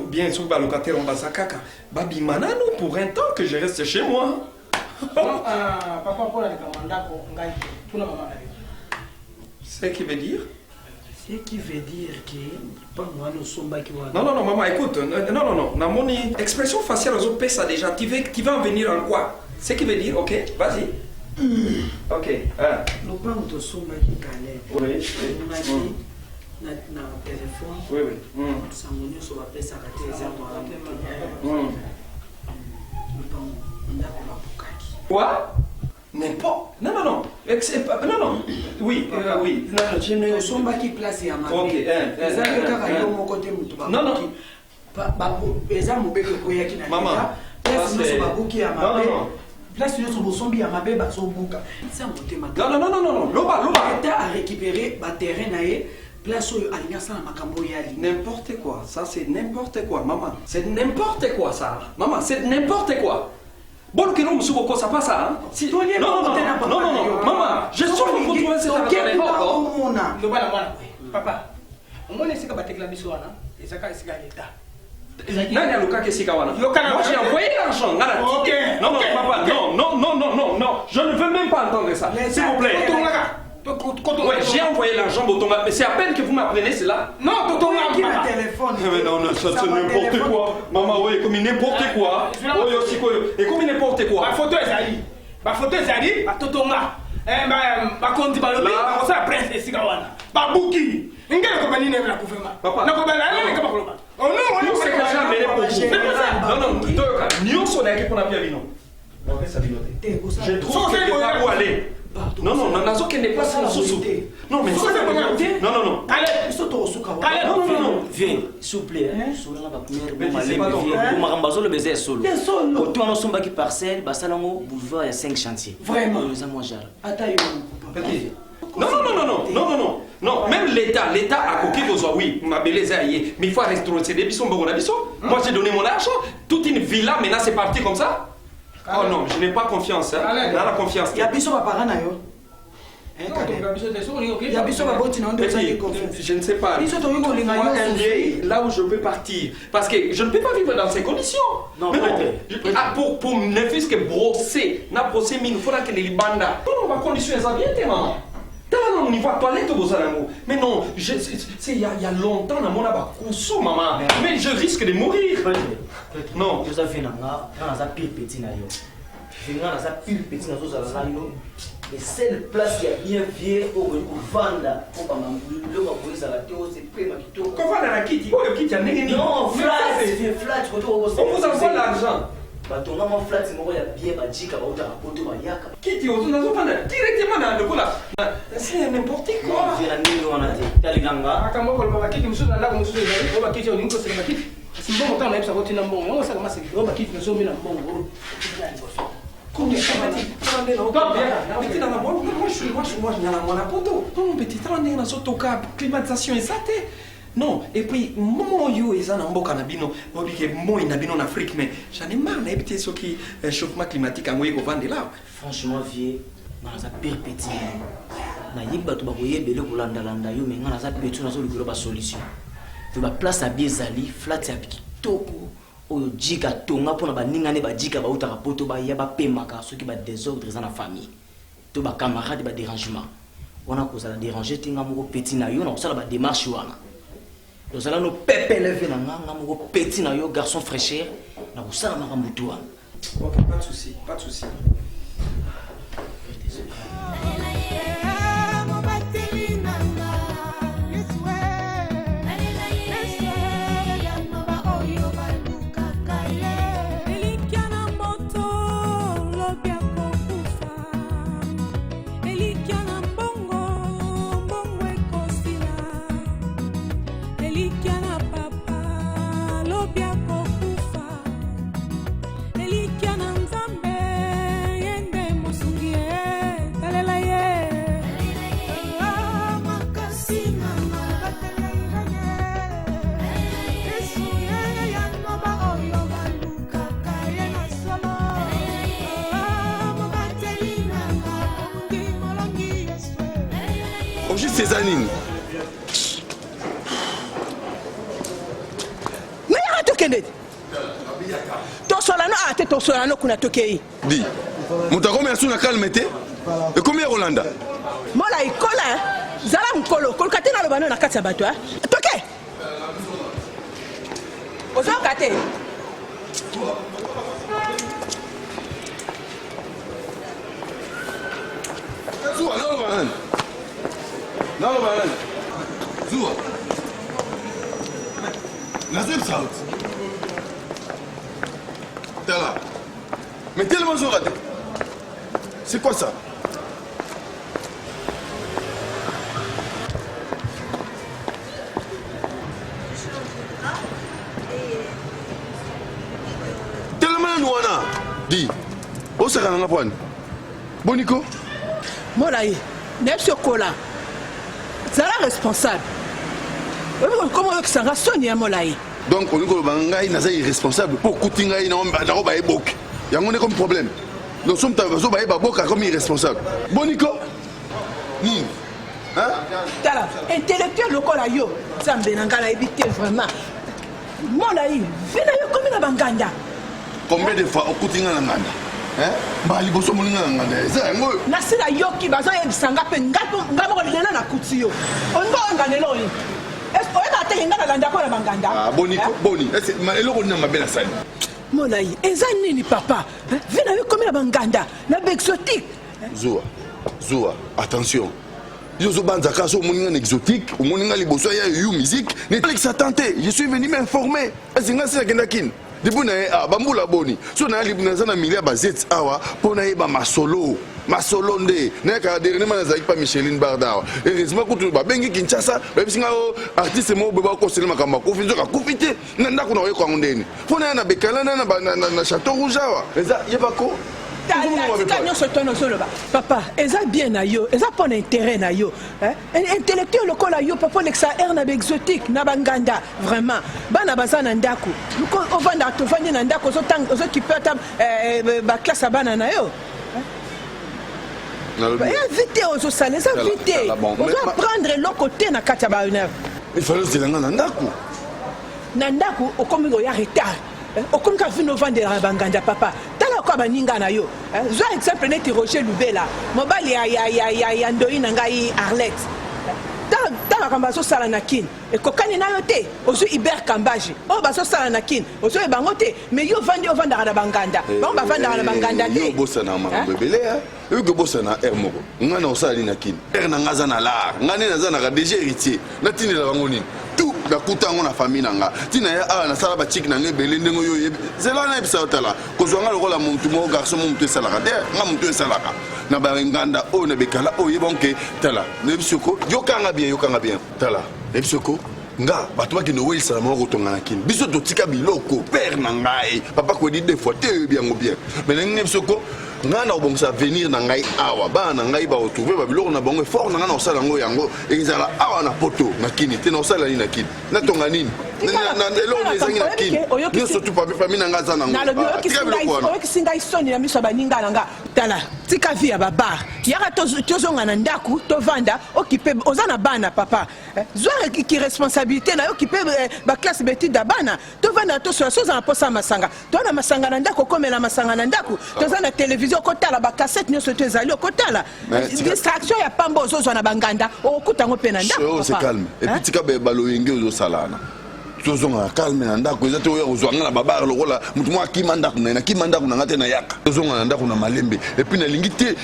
Bien sûr, le locataire va s'akaka. Babi Manano pour un temps que je reste chez moi. Ce qui veut dire? Ce qui veut dire que pas moi nous sommes qui va. Non, maman, écoute. Non. Dans mon expression faciale, on ça déjà. Tu vas en venir en quoi? Ce qui veut dire, ok, vas-y. Ok. Nous parlons de sommes qui calent. Oui. Na téléphone. Oui. Ça mon sur la paix ça a été Quoi? N'importe. Non. Non. Oui, oui. Je ne suis pas qui place à ma Ok. Non. Maman. Place nyonso bosombi ya mabe bazobuka ça motema non loba État a récupéré ba terrain na ye place oyo alinga sana makambo yali n'importe quoi, ça c'est n'importe quoi maman, c'est n'importe quoi ça maman, c'est n'importe quoi. Bon que nous me souvent ça pas ça hein. Si non maman, je suis pour trouver cette papa omone sika batekla biso wana ezaka esika l'État. Nani aloka kesika wana? Moi j'ai envoyé l'argent. Ok. Non papa, non, je ne veux même pas entendre ça. S'il vous plaît. Ouais, j'ai envoyé l'argent Botonga, mais c'est à peine que vous m'apprenez cela. Non, Botonga qui a téléphone. Mais non, ça c'est n'importe quoi. Maman, oui, comme n'importe quoi. Oui, aussi quoi. Et comme n'importe quoi. Ma photo est allée. Totonga. Ma compte balobi, ma ça prince et sigawana. Babuki. Ngela ko banine na gouvernement. Papa. Na ko balala ne ka bakoloba. Oh non, c'est que jamais les non, toyoka. Nyonso na ekipo na bia bino. Je trouve que c'est pas où aller. Non, nazokende place na susu. Non, mais non. Allez, non. Viens, s'il vous plaît. Solo na ba première pour makambazo le baiser solo. Auto on somba qui parcelle, basalango boulevard ya 5 chantiers. Vraiment. Ça moi jar. Atayo. Non, même l'État a coqué vos oui, ma belle mais il faut restaurer des bisons, bon, moi j'ai donné mon argent, toute une villa, maintenant c'est parti comme ça. Oh non, je n'ai pas confiance, hein. Dans la confiance. Il y a bisous à parana yo. Je ne sais pas. Là où je peux partir. Parce que je ne peux pas vivre dans ces conditions. Non, pour ne fût-ce que brosser, il faudra que les banda. Non, ma condition est bien, maman. Non, on y va toilette au mais non, il y a longtemps, maman, mais je risque de mourir. Non. Je suis les seules places qui a bien vieux au vendre pour pas m'embrouiller ma police à la théo c'est prima qui tourne. Comment la kiti? Oh, le kiti a négé. Non, flat, c'est flat. On vous envoie l'argent. Bah ton nom flat c'est moi il y a bien ma jika ba uta poto ba yaka. Kiti on nous envoie directement dans le cola. C'est n'importe quoi. J'ai la nuit on a dit. Tali ganga. Akamba ko ba kiti musu na la musu na ko ba kiti on ko se ba kiti. Simbo mota na epsa ko tina mbongo. On sa kama se ko ba kiti na so mi na mbongo. Moi, je climatisation exacte. Non, et puis, moi, yo, ils en ont canabino, moi, ils en Afrique, mais j'en ai marre d'habiter ce qui chauffement climatique en Ouégo Vandela. Franchement, vieux, dans la pire petit, na yimba tu bakoye bele kolanda landa yo, mais ngana za petu na so likolo ba solution. Tu ba place à biezali, flat ya kitoko. Oyo jika tonga pona baningane ba jika ba utaka poto ba ya ba pemaka soki ba désordre dans la famille to ba camarade ba dérangement on a cause la déranger tinga moko petit na yo na sala ba démarche wana nous allons nous pepe lever na nga moko petit na yo garçon fraîcheur na ko sala makambo to wana. OK, pas de souci. Cézanine. Mais arrête Kennedy. Ton solano a été ton solano qu'on a toqué. Dis. Mon taco merci na calmete. Et combien Rolanda? Mola ikola. Zala mkolo. Kolkate na lobano na kati ya bato. Toke. Ozo kate. Zua, non, Baran. Zua. Nazem South. T'es là. Mais tellement je raté. C'est quoi ça? Tellement Nouana. Dis, où c'est qu'on a pris? Bonico? Molaye, n'est-ce pas Kola? C'est la responsable. Comment est-ce que ça sonne à Molaye? Donc, on dit que nous sommes irresponsables pour écouter nous avons des bok. Il y a un comme problème. Nous sommes comme irresponsables. Bonico? Ni. Hein? Tala, intellectuel local yo, ça me benangala éviter vraiment. Molaye, vena yo comme na banganda. Combien de fois écouter nous nganda? Hein? Ba liboso mo nganda nganda. Ça ngo. Na sila yoki bazo ebisanga pe ngapo ngabo lela na kuti yo. Ongo nganelo yi. Est-ce que tu as un gars dans la banganda? Ah, Bonico, Boni. Est-ce que tu as un bel assaillant? Molaye, ezani ni papa. Viens avec comme la banganda, la exotique. Zoua, attention. Je suis un exotique, je suis une musique. Je suis venu m'informer. Est-ce que c'est un kin? Depuis que boni, so na libna na milia bazet awa pona yeba masolo nde na ka dernièrement na zaki pa Micheline Bardao heureusement ko tu ba bengi Kinshasa ba bisinga artiste mo beba ko selema kamba ko finzo ka kufite na ndako na yeko ngondeni pona na bekala na Château Rouge awa eza yeba ko papa, eza bien na yo, eza pon intérêt na yo. Intellectuel local na yo, papa l'exa air na exotique na banganda, vraiment. Bana bazana ndako. Luko ovanda to vandi na ndako zo tang zo ki peut ba classe bana na yo. Vite aux salles, ça vite. On doit prendre l'autre côté na kata ba une heure. Il fallait se dire na ndako. Na ndako o komi go ya retard. O komi ka vino vendre na banganda papa. Kwa baninga na yo zo exemple neti Roger Lubela mobali ya ndoi na ngai Arlette tala kamba so sala na kin e kokani na yo te ozo Iber Kambaji o ba so sala na kin ozo e bango te mais yo vandi o vanda na banganda ba vanda na banganda te yo bossa na ma bebele yo go bossa na moko ngana o sala na kin na ngaza na la ngane na za na déjà héritier na tini la bango nini tout la kutango na famille nanga tina ya na sala ba chik na ngebele ndengo yo yebi zela na ebisa otala ko zwanga lokola muntu mo garçon mo muntu sala ka te nga muntu sala ka na ba nganda o na bekala o yebonke tala ne bisoko yo kanga bien tala ne bisoko nga bato ba kino wel sala mo ko tonga na kin biso to tika biloko père na ngai papa ko di deux fois te bien mais ne bisoko nga na obongisa venir na ngai awa ba na ngai ba retrouver ba biloko na bango fort na nga na osala ngo yango ezala awa na poto na kini te na osala ni na kini na tonga nini na eloko ezangi na kini yo surtout pa famille na nga za na ngo na lobi oyo kisinga isoni na miso baninga na nga tala tika via baba yaka tozonga na ndaku tovanda okipe oza na bana papa zwa ki responsabilité na yo kipe ba classe betide da bana tovanda tosola soza na posa masanga to na masanga na ndako komela masanga na ndaku toza na télévision okotala ba cassette nyonso to ezali okotala distraction ya pamba ozozwa na banganda okutango pe na ndako papa c'est calme et puis tika baloyenge ozosalana tozonga calme na ndako eza te oyo ozwanga na babare lokola mutu mwa akima ndako na nga te na yaka tozonga na ndako na malembe et puis nalingi te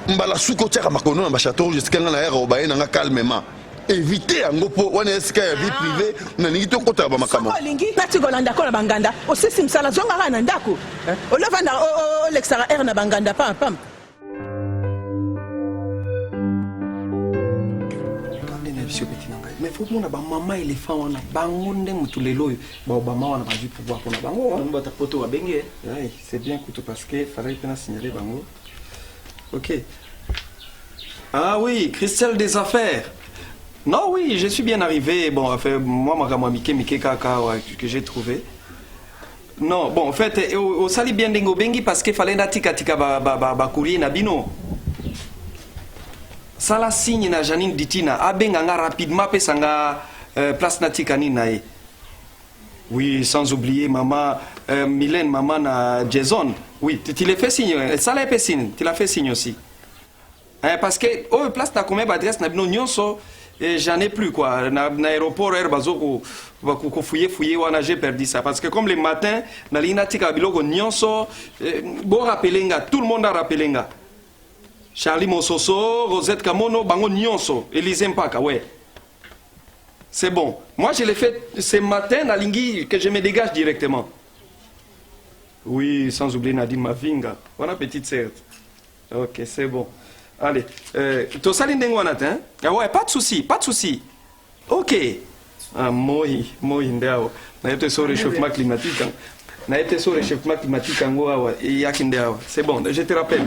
mbala suki otiaka makono na Château Rouge esika nga na yaka obaye na nga calmement éviter yango po wana esika ya vie privée nalingi te okotala bamakambo olingi natigola ndako na banganda osisi msala zongaka na ndako olovanda olexaka aire na banganda pam mais faut mon ba maman éléphant wana bango nde mutu lelo ba obama wana ba ju pouvoir pour na bango on bata poto wa benge oui c'est bien couteau parce que fallait bien signaler bango. OK. Ah oui, Christelle des affaires. Non oui, je suis bien arrivé. Bon, enfin moi ma Mike kaka que j'ai trouvé. Non, bon en fait au sali bien dengo bengi parce que fallait natika tika ba courrier na bino. Sala signe na Janine Ditina abenga nga rapidement pesanga place natika ni nae. Oui, sans oublier maman Mylène, maman na Jason. Oui, tu l'as fait signe. Ça l'a fait signe. Tu l'as fait signe aussi. Parce que oh place na combien d'adresse na bino nyonso j'en ai plus quoi. Na aéroport air bazo ko fouiller wana j'ai perdu ça parce que comme le matin na linatika biloko nyonso bon rappelenga tout le monde a rappelenga. Charlie Mososo, Rosette Kamono, Bango Nyonso, Élysée Mpaka, ouais. C'est bon. Moi, je l'ai fait ce matin à Lingui, que je me dégage directement. Oui, sans oublier Nadine Mavinga. Voilà, petite sœur. Ok, c'est bon. Allez, tosali ndenge wana te, hein? Ah ouais, pas de souci, pas de souci. Ok. Ah, moi ndao. Na été sur réchauffement climatique. Na été sur réchauffement climatique ngo awa et yaki ndao. C'est bon, je te rappelle.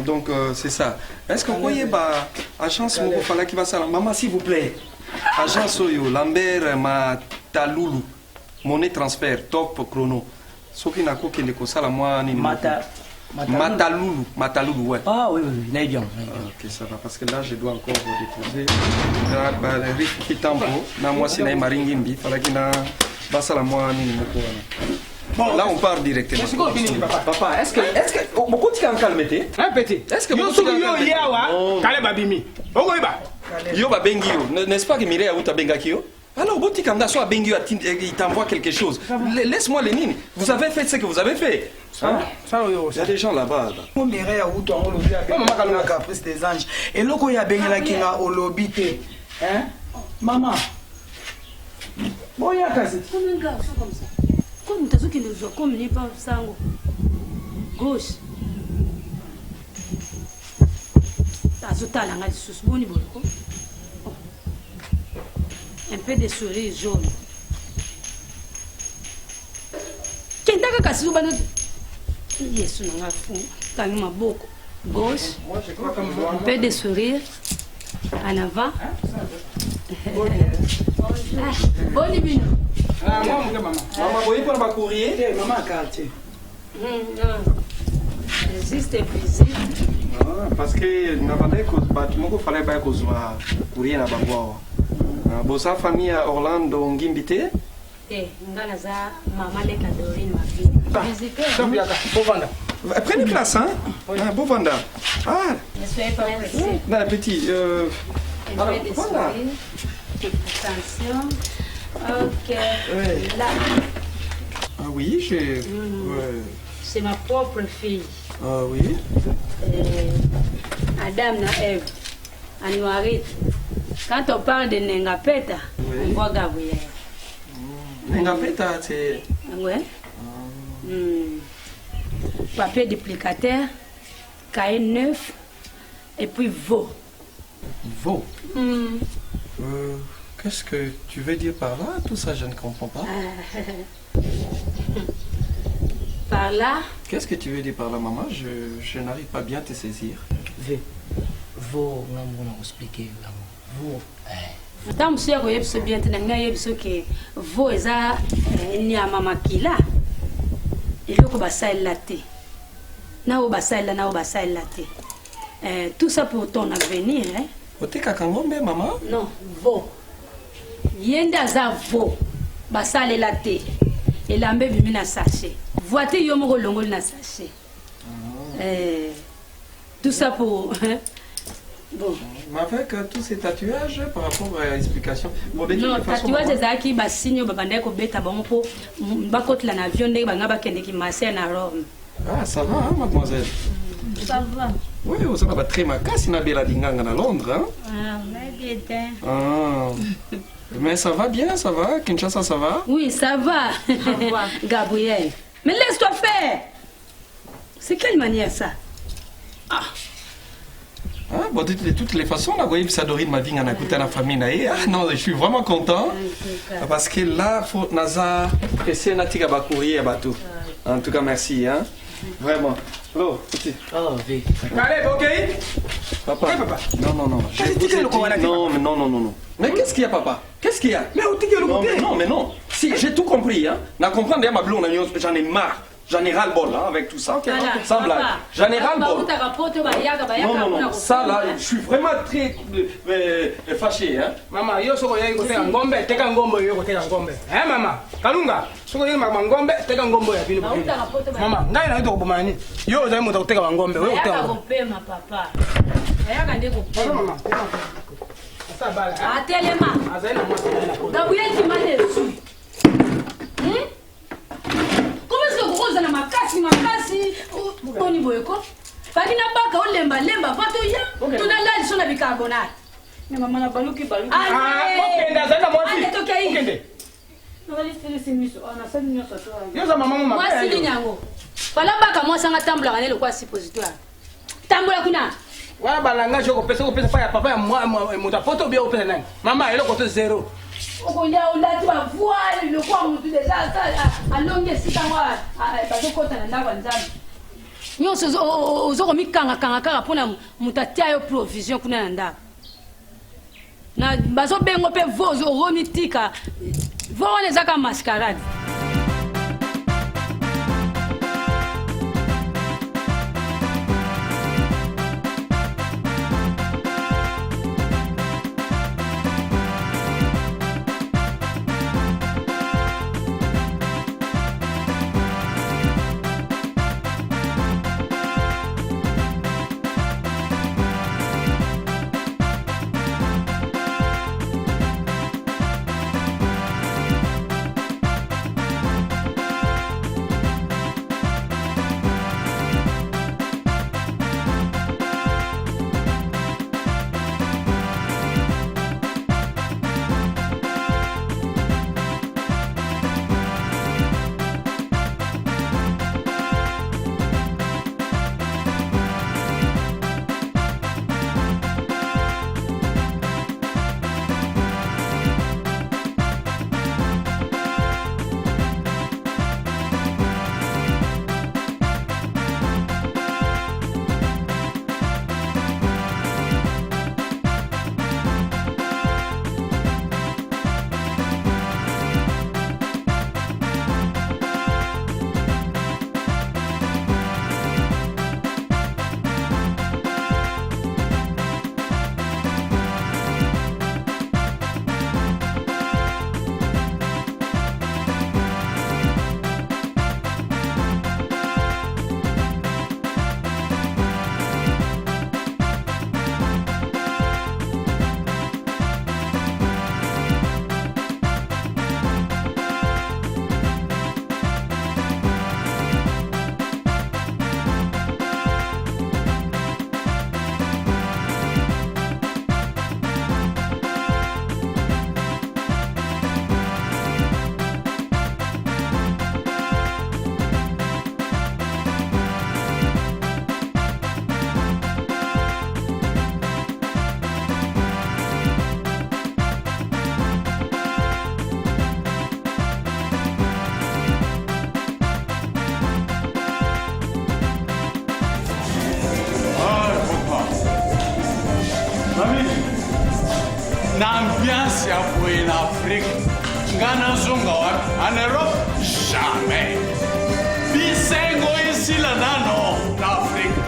Donc c'est ça. Est-ce que vous voyez ba agence moko fala ki basala maman s'il vous plaît. Agence oyo Lambert Matalulu. Monnaie transfert top chrono. Soki na ko kende ko sala moi ni Matalulu, ouais. Ah oui, oui, bien. Ok, ça va, parce que là, je dois encore déposer. Rifi Tampo, na moi, c'est Maringimbi, il fallait qu'il y ait un moi, bon, là, on part directement. Papa, est-ce que. Beaucoup de gens calment, hein, petit? Est-ce que vous Yo, n'est-ce pas que Mireille a outa Bengakio? Alors, Bouti Kamda, soit Bengu, il t'envoie quelque chose. Laisse-moi les nines. Vous avez fait ce que vous avez fait. Hein? Il y a des gens là-bas. Mireille a outa on lobby avec la caprice des anges. Et là, il y a Bengala qui a au lobby. Hein? Maman. Bon, il y a cassé. Comme un garçon comme ça. Comme tu as qui nous a comme n'est pas sango. Gauche. T'as tout à l'angle sous bon niveau. Un peu de souris jaune. Quem tá com a caçuba no. Isso não é fundo. Tá numa boca. Gauche. Un peu de sourire. En avant. Bon divino. Maman, vous voyez pour ma courrier? Maman, quartier. Non. Résiste épuisé. Parce que na bandai ko batumoko fallait pas ko zwa courrier na bangwa. Bosa famille à Orlando Ngimbité? Ngana za maman de Cadorine ma fille. Visiter. Prenez place, hein? Bovanda. Ah. Ne soyez pas pressés. Non, petit. Voilà. Attention. Ok. Là. Ah oui, j'ai. C'est ma propre fille. Ah oui. Adam na Eve. Anuarit. Quand on parle de Nengapeta, on voit Gabriel. Nengapeta, c'est. Ouais. Papier duplicateur, cahier neuf, et puis veau. Veau? Qu'est-ce que tu veux dire par là? Tout ça, je ne comprends pas. Par là? Qu'est-ce que tu veux dire par là, maman? Je n'arrive pas bien à te saisir. Veau, on va expliquer. Veau. Tant que vous avez bien que vous avez ni à maman qui là. Il faut que vous ayez laté. Tout ça pour ton avenir. Vous êtes kakangombe, maman? Non, veau. Yenda za veau. Basale laté. Et l'ambe bimi na sachet. Voici yomo longo na sachet. Tout ça pour. Bon. Avec tous ces tatouages par rapport à l'explication. Non, tatouage c'est qui ba signe ba bandeko beta bango po ba kotla na avion ndenge banga ba kende ki Marseille na Rome. Ah, ça va, hein, mademoiselle? Ça va. Oui, vous avez très macas na bela dinganga na Londres, hein? Ah, mais bien. Ah. Mais ça va bien, ça va? Kinshasa, ça va? Oui, ça va. Gabriel. Mais laisse-toi faire. C'est quelle manière ça? Ah. Ah, bon, de toutes les façons, là, vous voyez, ça Dorine m'a dit qu'on a écouté la famille. Ah non, je suis vraiment content. Parce que là, il faut Naza presser Natika Bakouri et Batou. En tout cas, merci. Hein? Vraiment. Oh, petit. Oh, vite. Allez, ok? Papa. Hey, papa. Non. Non. Mais qu'est-ce qu'il y a, papa? Qu'est-ce qu'il y a? Mais où t'es le côté? Non, mais non. Si, j'ai tout compris. Hein? Na comprendre, ma blonde, j'en ai marre. J'en ai ras-le-bol hein, avec tout ça. Sans blague. J'en ai ras-le-bol. Non. Ça là, je suis vraiment très fâché. Hein. Maman, yo soko yai kote ngombe, teka ngombe yo kote ngombe. Maman, Kalunga, soko yai ngombe, teka ngombe ya bino. Maman, ngai na ito kubomani. Yo zai muta kuteka ngombe, yo kuteka. Yaka kopema papa. Yaka ndeko kopema. Maman. Asa bala. Atelema. Azaina mwasi. Gabriel Kimane su. Na makasi boni boyeko bakina baka olemba patoya tunalali sona bicarbonate mais maman na baluki okenda zana mwasi okende ngali fili simiso ona sani nyoso to yo za maman mama mwasi linyango bala baka mwasi anga tambula ngane lokwa suppositoire tambola kuna wana balanga joko pesa pa ya papa ya moto poto bien opesa nani mama eloko to zero okolia olati bavoile lokwa mutu deja alongi esika ngo bazokota na ndako ya nzambe nyonso ozokomikangakanga kaka mpona moto atia yo provision kuna na ndako na bazobengo mpe vo okomitika vo wana ezaka mascarade L'ambiance à en Afrique, Ghana Zonga, en Europe, jamais. Bisengo ici, là, non, l'Afrique.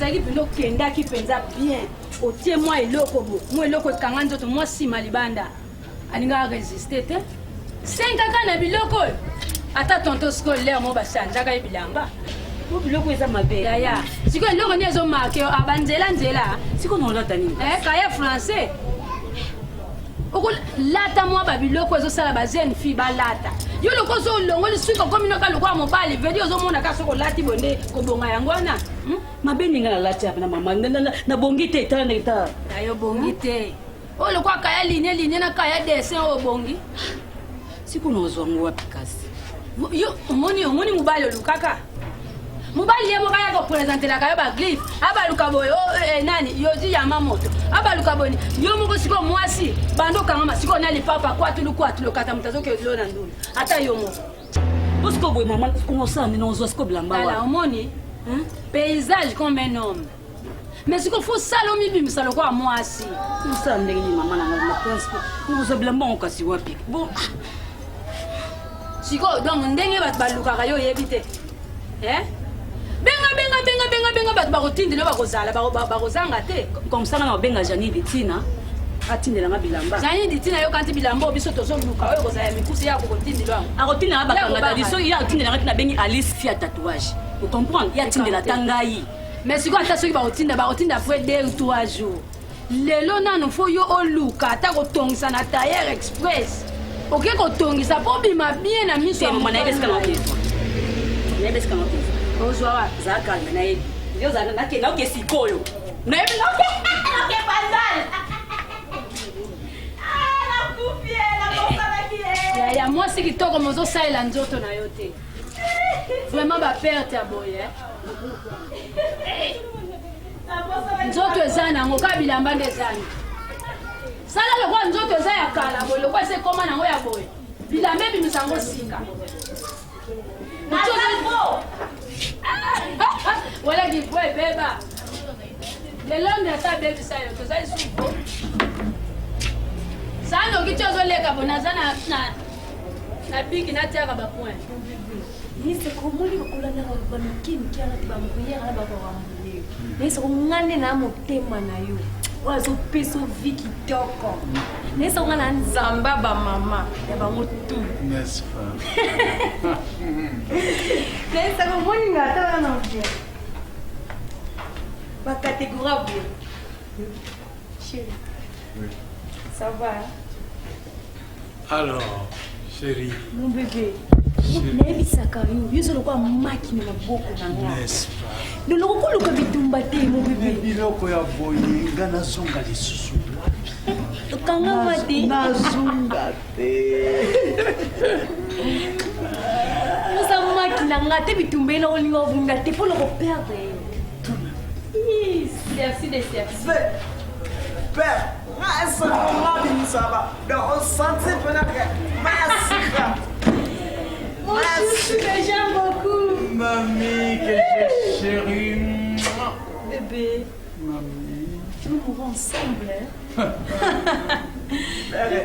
ezalaki mpena okendaki mpenza bien otie mwa eloko bo mwa eloko ekanga nzoto mwa nsima libanda alingaka resiste te senkaka na biloko oyo ata tonto scolaire mo basanzaka ye bilamba po biloko eza mabe yaya sikoyo eloko nde ezomake banzela sikoyo naolata nini kaye français okolata mwa babiloko ezosala bajeune fille balata yo loko ozolongoli suki okominoka lokola mobali vedi ozomonaka soki olati bonde kobonga yango wana mabe ninga nalati apa na mama nabongi te etala ndenge ta kayo bongi te oyo lokola kaya linie na kaya dessin oyo bongi sikoyo naozwango wapi kasi yo omoni mobali olukaka mobali ye moka ya kopresentelaka yo baglyphe abaluka boye nani yozi yama moto abaluka boye yo moko sikoyo mwasi bandokanga masikoyo na lipapa kwatulu kata moto azokelo na ndulu ata yo moko posiko boye mama kongosala nini ozwa sikoyo bilamba ala omoni paysage comme un homme mais sikoyo fo sala omibimisa lokola mwasi osala ndenge nini mama nanga principe ozwa bilamba ngo kasi wapi bon sikoyo donc ndenge bato balukaka yo oyebi te benga bato bakotindela bakozala bakozanga te komsanga na babenga janine tina atindelanga bilamba zani nditina yo kanti bilamba biso tozoluka oyo kozala mikusi ya kokotindela akotindelanga bakangata so ya atindelanga tina bengi Alice Fia tatouage vous comprenez ya tindela tangai mais siko ata soki bakotinda après 2 ou 3 jours lelo nano fo yo oluka ata kotongisa na tailleur express oke kotongisa po bima bien na miso ya mama na yebeska na keso yebeska na keso ozwa za kalme na yebi yo za na ke na ke sikoyo na yebi na ke bandal na kufie na kosala ki ya mwasi kitoko mozosalela nzoto na yo te vraiment baperte ya boye nzoto eza nango ka bilamba nde ezani sala lokwa nzoto eza ya kala boye lokwa ese ekoma nango ya boye bilamba ebimisa yango sika wala kipo ebeba lelo nde ata abebisa yo toza lisupo saa noki ti ozoleka bo naza na biki natiaka bapoint nisekomoli kokolanda bamikimiki alati bamokuyera na bakowambuleo nesokongande na motema na yo oyo azopesa ovi kitoko nesokonga na nzamba bamama ya bango tu nesekomoninga ata wana na bien bakategori bien chéri ça va alors chéri mon bébé nayebisaka yo biso lokwa maki na maboko na nga loloko koluka bitumba te mo bebe biloko ya boye nga nazonga lisusu okangama te nazonga te oza maki na nga te bitumba ena olinga ovunga te mpo loko perdre yo merci de service Père, merci Mon chouchou que j'aime beaucoup. Mamie, que j'ai chérie. Bébé. Mamie. Nous mourrons ensemble. Nous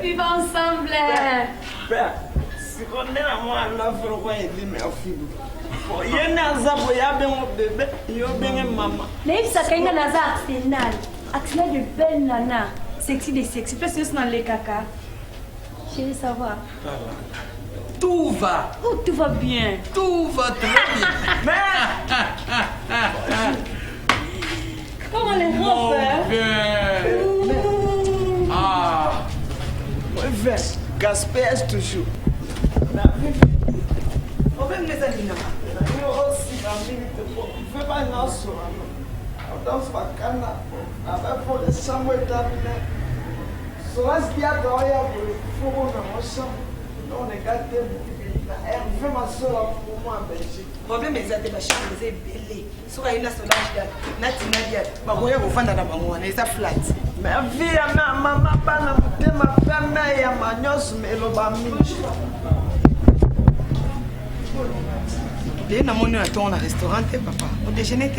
vivons ensemble. Père, si on est à moi, on a fait merci. Ye naza boya bengo bébé, yo bengo maman. Naïf Sakainga naza Arsenal. Arsenal de belle nana. Sexy des sexy. Plus que dans les caca. Chérie, ça va? Tout va. Oh, tout va bien. Tout va très bien. Comment les robes? Bien. Ah. Vert, gaspillage toujours. On va me les aligner. On ne fait pas une osso. On danse pas cana. Avec pour les chambres établies. Soit ce qu'il y a dans le four dans mon champ. On est gâtés. Elle fait ma soeur pour moi en Belgique. Problème est que ma chambre est belle. Soit une solange natina ma voyage au fond de la maman, elle est flat. Mais vie à ma maman, pas ma femme et à ma nièce, mais le bami. Dès que nous sommes au restaurant, papa, au déjeuner.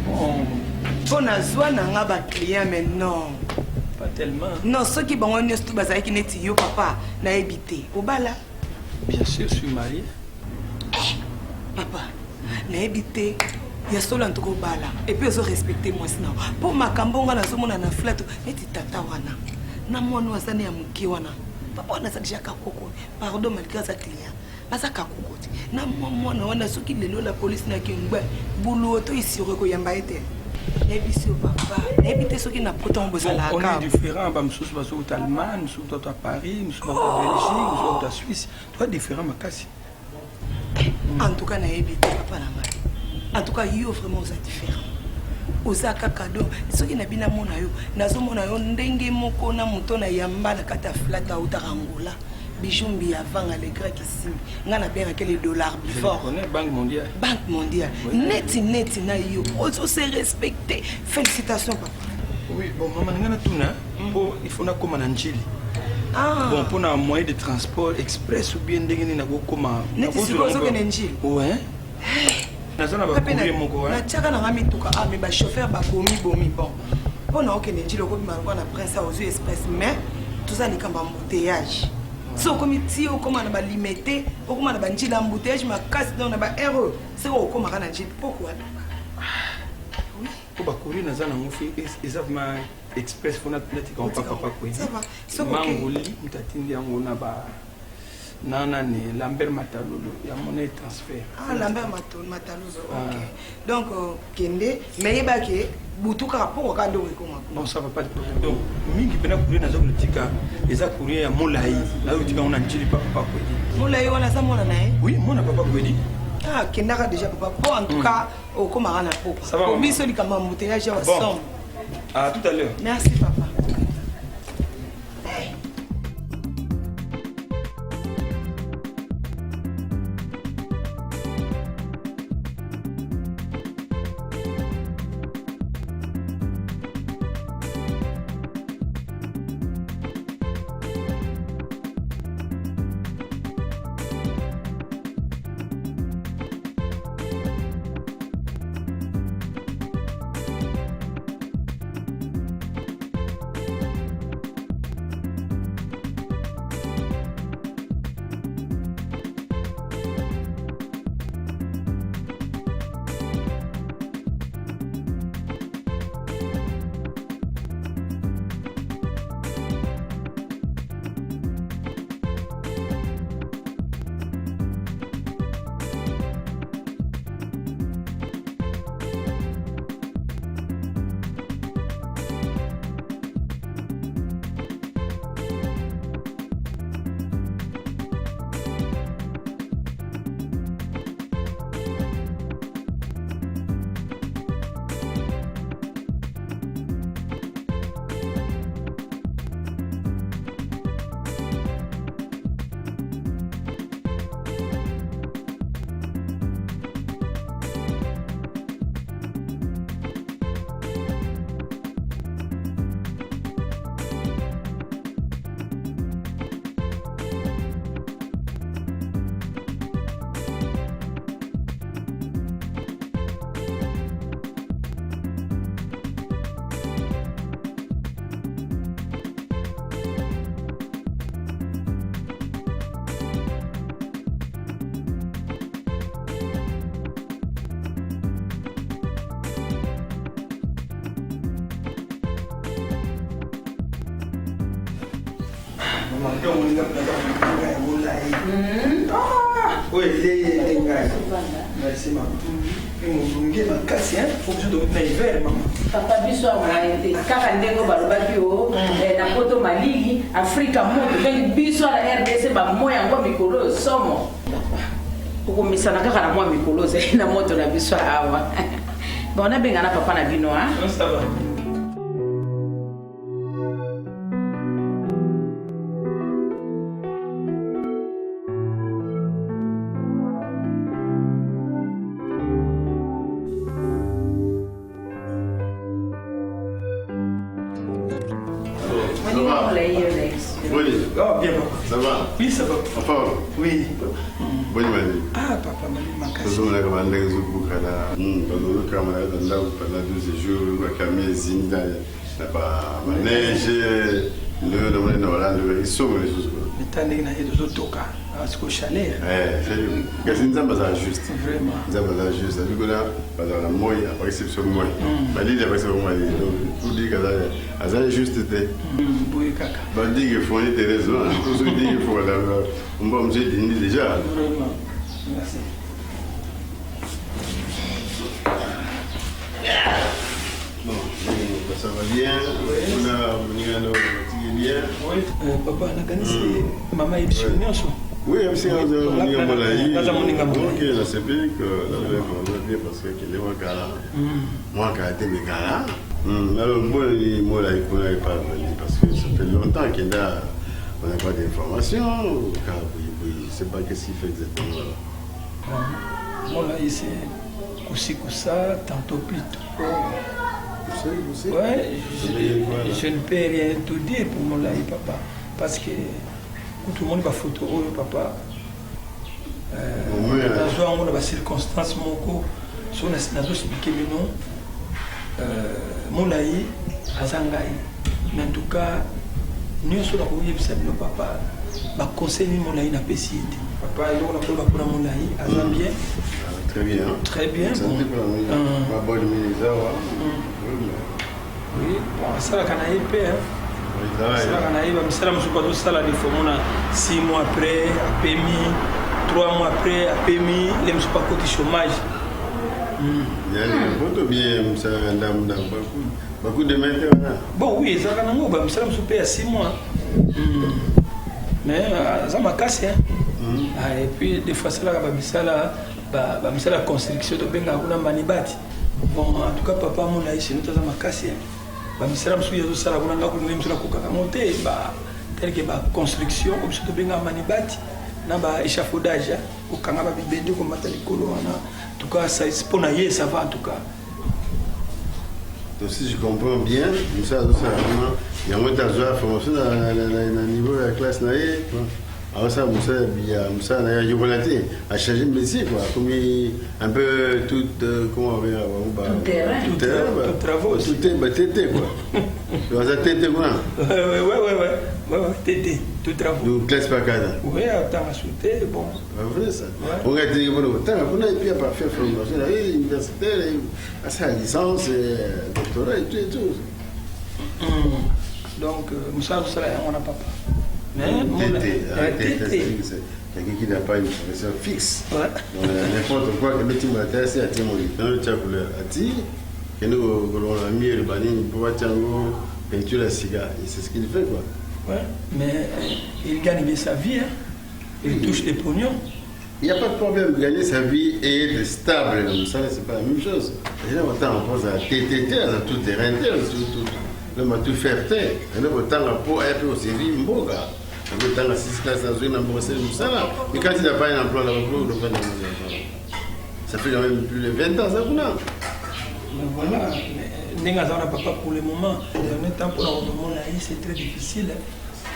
On a besoin d'un client, mais non. Pas tellement. Non, ceux qui ont un tout bazar qui n'est pas papa, n'a habité. Au bas là. Bien sûr, je suis marié. Papa, n'a habité. Il y a solo en tout cas bala. Et puis ils ont respecté moi sinon. Pour ma cambonga na somo na flat, neti tata wana. Na mwana wasane ya muki wana. Papa wana sakisha kakoko. Pardon malgré ça client. Basa kakoko. Na mwana wana soki lelo la police na kingba. Boulot to ici reko yamba ete. Nebisio papa. Nebite soki na poton bozala ka. On est différents, bah nous sommes au Allemagne, nous sommes à Paris, nous sommes en Belgique, nous sommes en Suisse. Toi différent makasi. En tout cas na ebite papa na ngai. En tout cas, yo vraiment vous êtes différent. Osaka cadeau, ce qui n'a bien mona yo, nazo mona yo ndenge moko na moto na yamba na kata flata ou tarangola. Bijumbi avant à l'écran qui signe. Ngana bien avec les dollars before. On est Banque mondiale. Banque mondiale. Oui. Neti na yo. Also c'est respecté. Félicitations papa. Oui, bon maman ngana tuna, il faut na koma na njili. Ah. Bon pour un moyen de transport express ou bien ndenge na ko koma. Neti sikozo ke njili. Ouais. Nazana ba courir moko na tchaka na ngami tuka ah mais ba chauffeur ba bomi bon on a aucun njilo ko bimana na prince aux yeux express mais tout ça ni kamba embouteillage so comme ti o comme na ba limité o comme na ba njila embouteillage ma casse dans na ba erreur c'est o comme na njili pourquoi oui po bakuri naza nango fe eza vraiment express fona tunatika papa kwedi mangoli mutatindi yango na ba nana ne Lambert Matalolo ya monnaie transfert. Ah Lambert Matalolo. OK. Donc kende mais ke butuka rapport ka ndo ko ma. Non ça va pas de problème. Donc mingi pena courir na zone tika eza courir ya molai na tika on a njili papa kwedi. Molai wana za mona na Oui, mona papa kwedi. Ah kendaka déjà papa bon en tout cas au komara na po. Au biso li kama embouteillage wa somme. À tout à l'heure. Merci papa. Oui, merci maman. Faut que je donne un verre, maman. Papa biso amoyete kaka ndenge balobaki o na poto maligi Afrika moto ndenge biso la RDC ba moya ngo mikolo somo okomisana kaka na mwa mikolo na moto na biso awa bona benga na papa na bino ha ça va. Oh, bien, ça va? Oui, ça va. Enfin, oui. Bonne année. Ah, papa, ma casse. Nous avons commandé un zoukala. Nous avons commandé un zoukala pendant 12 jours. Nous avons commandé un zoukala. Nous avons manégé. Nous avons commandé un zoukala. Nous avons commandé un zoukala. Parce qu'au chalet. C'est une zamba juste. Vraiment. Zamba juste. C'est que là, parce que la moi, après c'est sur moi. Badi d'après c'est moi. Tout dit que là, ça juste été. Oui, caca. Badi que faut des raisons. Tout ce dit qu'il faut là, on va me dire déjà. Vraiment. Merci. Bon, ça va bien. On a bien. Oui. Papa, on a gagné. Maman est bien. Oui, c'est un peu donc la CP que la bien parce que les wakala moi qui a été mekala alors moi là il connaît pas parce que ça fait longtemps qu'il a on n'a pas d'informations c'est pas qu'est-ce qu'il fait exactement là. Moi là c'est ça tantôt plus tôt. Ouais, je ne peux rien tout dire pour mon là papa parce que tout le monde va photo papa dans les circonstances moko so na expliquer non molai azangai mais en tout cas nous sommes là pour y observer papa conseil ni mon na pesi ete papa eloko nakoyeba mpona molai aza bien très bien très bien santé mpona maboli milizawa oui bon asalaka na ye mpe asalaka na ye bamisala mosuku azosala defo mona 6 mois après apemi 3 mois après apemi le mosuku akoti chômage bien beaucoup de maîtres bon oui ezalaka nango bamisala mosuku mpe ya 6 mois mais aza makasi et puis des fois asalaka bamisala construction tobengaka kuna manibati bon en tout cas papa mona isi noto aza makasi bamisala mosuku azosala kuna ngako ndenge mosuku nakokaka ngo te tel que baconstruction oyo biso tobengaka manibati na baéchafaudage kokanga babibende komata likolo wana en tout cas mpona ye ça va en tout cas. Donc si je comprends bien, Moussa Adosarama, il y a moins de formation à niveau de la classe. Alors ça, Moussa n'a volaté, a changé de métier, quoi. Comme un peu tout, comment on va tout terrain, tout travaux. Tout est tété, quoi. Tu vas à tété, quoi. Ouais, tété, tout travaux. Donc classe pas cadre. Oui, attends, à sauter, bon. C'est vrai ça. On a dit, bon, on a pu pas faire formation, universitaire, à sa licence, doctorat et tout. Donc, Moussa Adosarama, on n'a pas. Mais quelqu'un qui n'a pas une profession fixe. N'importe quoi que tu m'intéresses à tes mots. Dans le couleur à ti, que nous avons mis le banning pour Tiango, peinture à cigare. Et c'est ce qu'il fait, quoi. Ouais, mais il gagne bien sa vie, il touche des pognons. Il n'y a pas de problème, gagner sa vie et être stable. Donc ça, c'est pas la même chose. Et là, on pose à TTT, à tout terrain, tout. Le tout faire taire. Et là, on a pour être aussi vivre, mboga. On a 6 classes dans une ambassade, ça là. Mais quand il n'a pas un emploi, ça fait quand même plus de 20 ans, ça qu'on a. Voilà. N'engagez pas papa pour le moment. En même temps, pour le moment, c'est très difficile.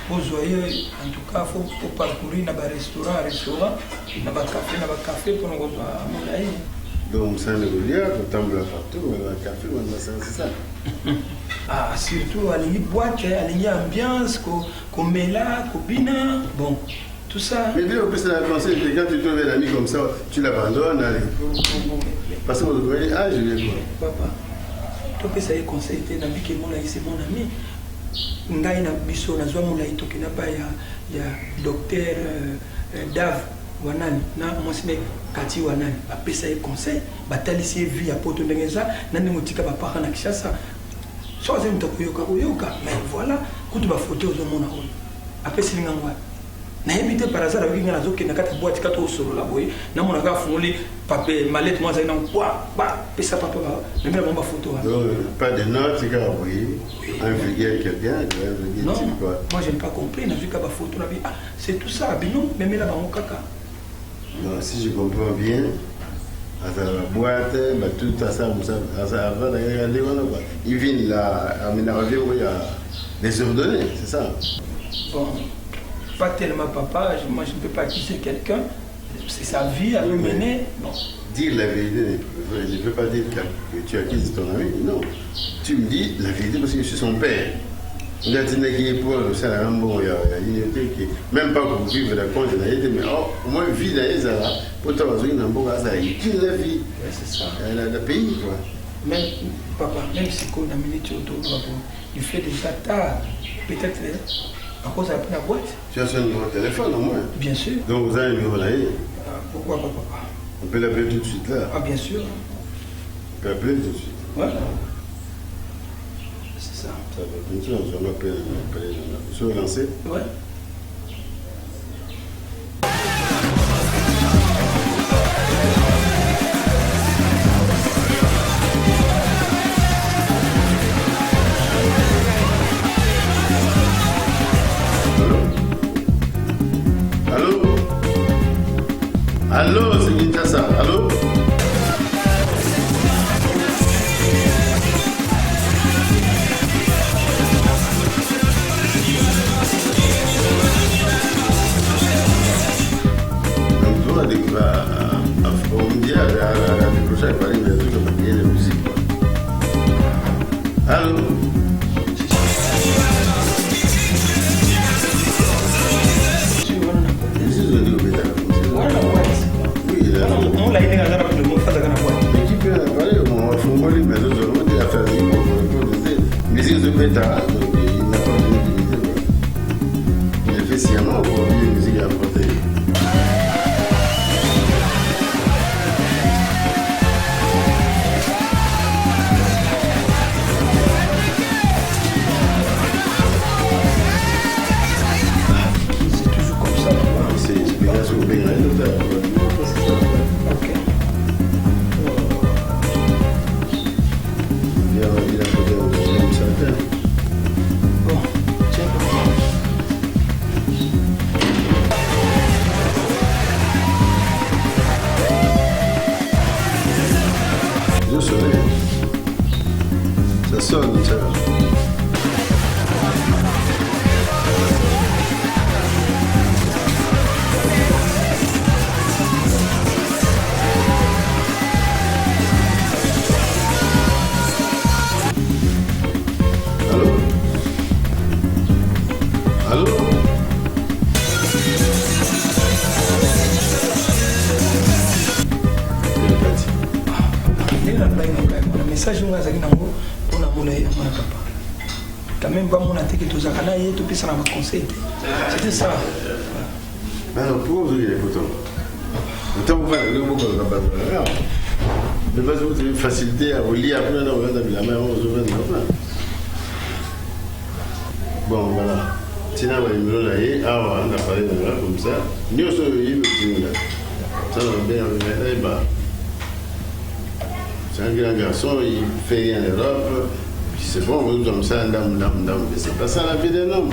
Pour joyeux, en tout cas, il faut parcourir dans les restaurants, dans les cafés pour nous voir mon aïe. Donc, ça ne veut dire qu'on tombe partout, on a un café, on a ça, c'est ça. Ah, surtout à l'ingé boîte, à l'ingé ambiance, qu'on met là, qu'on bina, bon, tout ça. Mais bien, on peut se la conseiller, quand tu trouves un ami comme ça, tu l'abandonnes, allez. Parce que vous voyez, ah, je vais quoi. Papa, tu peux essayer de conseiller, Nabi, que mon ami, c'est mon ami. Ngai na biso na zwa mulai toki na ba ya docteur Dave wanani na mwasine kati wanani bapesa ye conseil batalisi vie ya poto ndenge za nani motika bapaka na Kishasa so aze mtakuyoka mais voilà kutu ba photo zo mona oyo apesi linga ngwa na yebite par hasard avec ngana zoke na kati boîte kato osolo la boy na mona ka fungoli papier mallette moi za na kwa ba pesa papa ba même ba photo pas de notes c'est quoi oui un vulgaire quelqu'un non moi j'ai pas compris na vu ka ba photo na bi ah c'est tout ça bino même là ba kaka. Non, si je comprends bien, à la boîte, tout ça, avant d'aller voir, il vient là, à m'énerver où il y a des ordonnées, c'est ça. Bon, pas tellement papa, moi je ne peux pas accuser quelqu'un, c'est sa vie à lui mener. Bon. Dire la vérité, je ne peux pas dire que tu accuses ton ami, non. Tu me dis la vérité parce que je suis son père. Il a dit que pour le salaire, bon, il y a une qui même pas pour vivre la compte, mais au moins vivre là, pour toi, il y a un bon hasard, il tue la vie. C'est ça. Le pays, quoi. Même, papa, même si on a mis il fait déjà tard, peut-être à cause de la boîte. Tu as son numéro de téléphone au moins. Bien sûr. Donc vous avez un numéro là. Pourquoi pas, papa? On peut l'appeler tout de suite là. Ah, bien sûr. On peut l'appeler tout de suite. Ouais. C'est ça. Ça va, bien sûr, on va appeler. Je vais lancer. Ouais. Allô, c'est Kinshasa. Allô? Donc, on a découvert on me dit à la décrochage à Paris, mais il y a toujours pas de musique. Allô? Ça sonne, ça. message nga azalaki nango mpona mona ye mwana papa quand même bamona te ke tozalaka na ye topesa na baconseil te c'était ça. Alors pourquoi vous avez les photos? Autant vous faites le mot comme ça. De base vous avez une facilité à relire après on regarde la main on se fait bon voilà. Tina va numéro là et ah on a parlé de là comme ça. Nous sommes il me ça va bien avec là. C'est un grand garçon, il fait rien en Europe. Puis c'est bon, vous comme ça, dame. Mais c'est pas ça la vie d'un homme.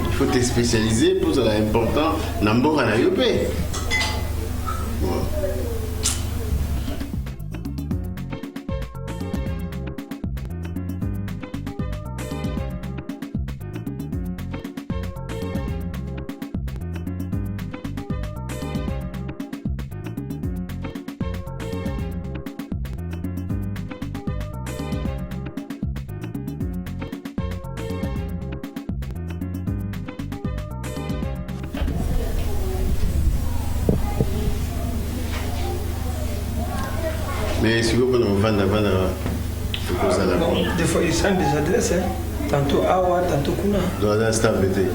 Il faut te spécialiser pour ça l'important. Nambo à la yopé. Mais si vous pouvez nous vendre, des fois ils sont des adresses, hein. Tantôt Awa, tantôt Kuna. Dans la stabilité.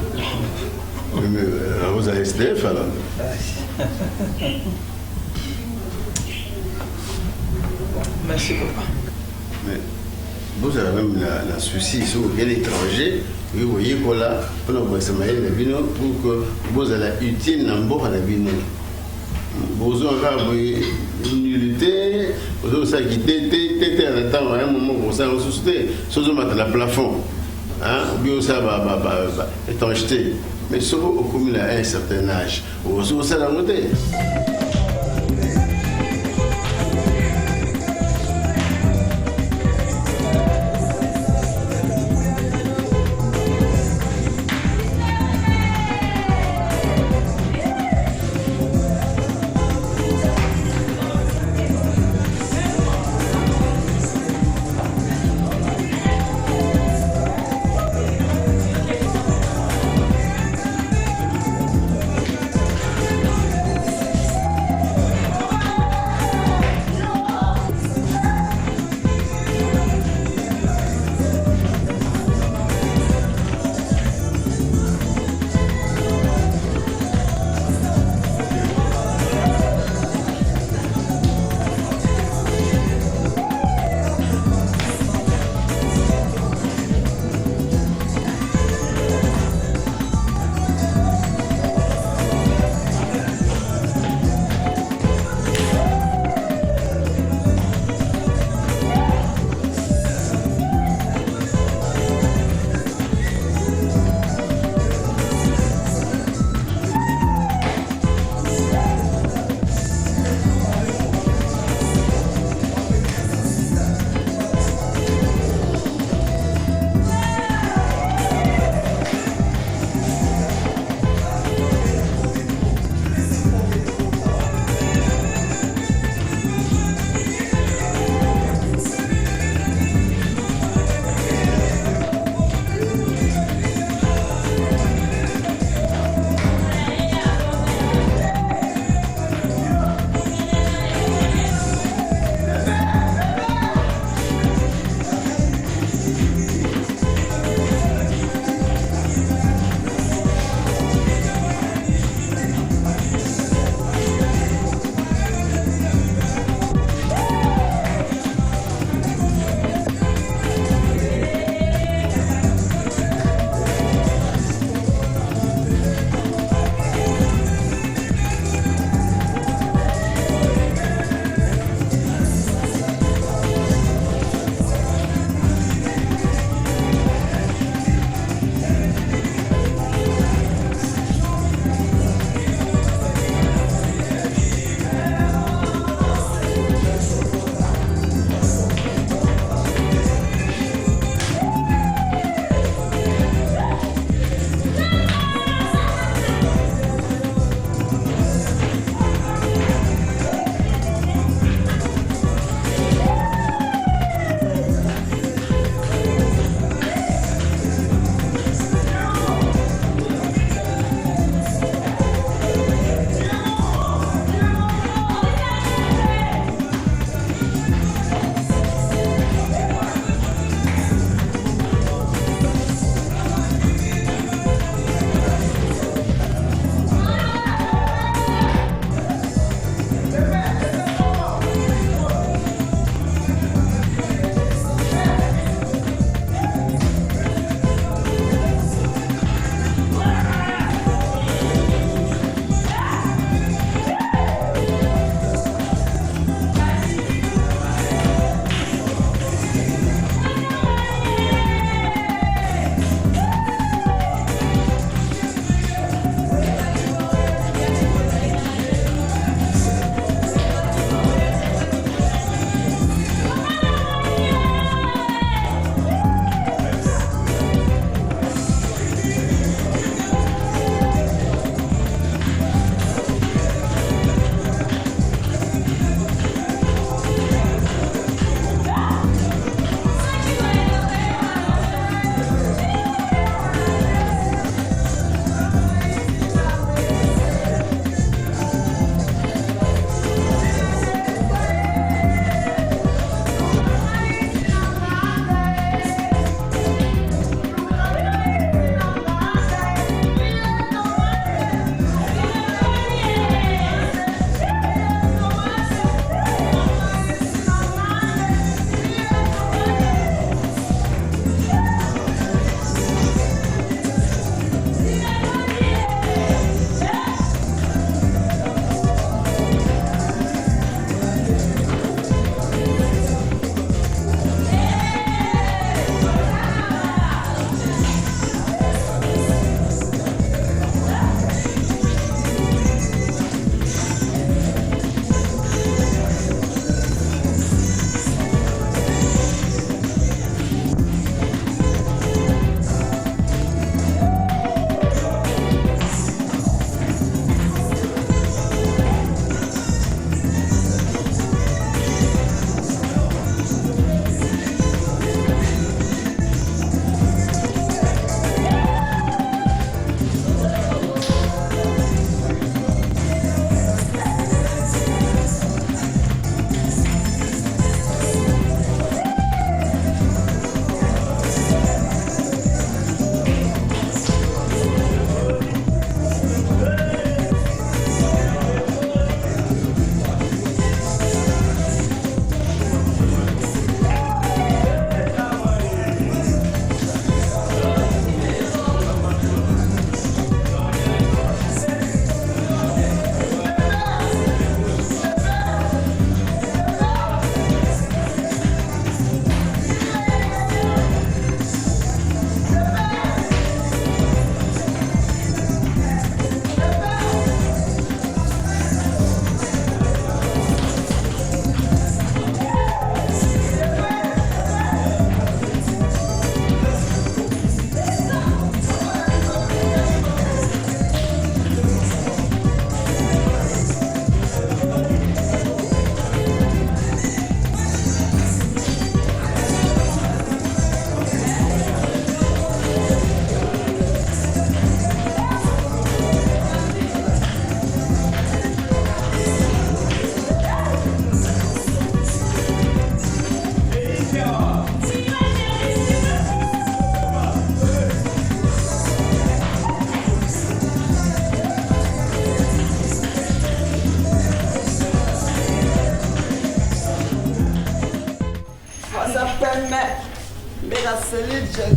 Vous avez SDF alors. Merci papa. Mais vous avez même la souci sur l'étranger. Vous voyez quoi là, pour que vous allez utile dans le bord de la vie. Vous avez une nullité, vous avez quitté à un moment pour ça, vous avez le plafond. Bien ça va être acheté. Mais sauf au commun à un certain âge, vous avez la montée.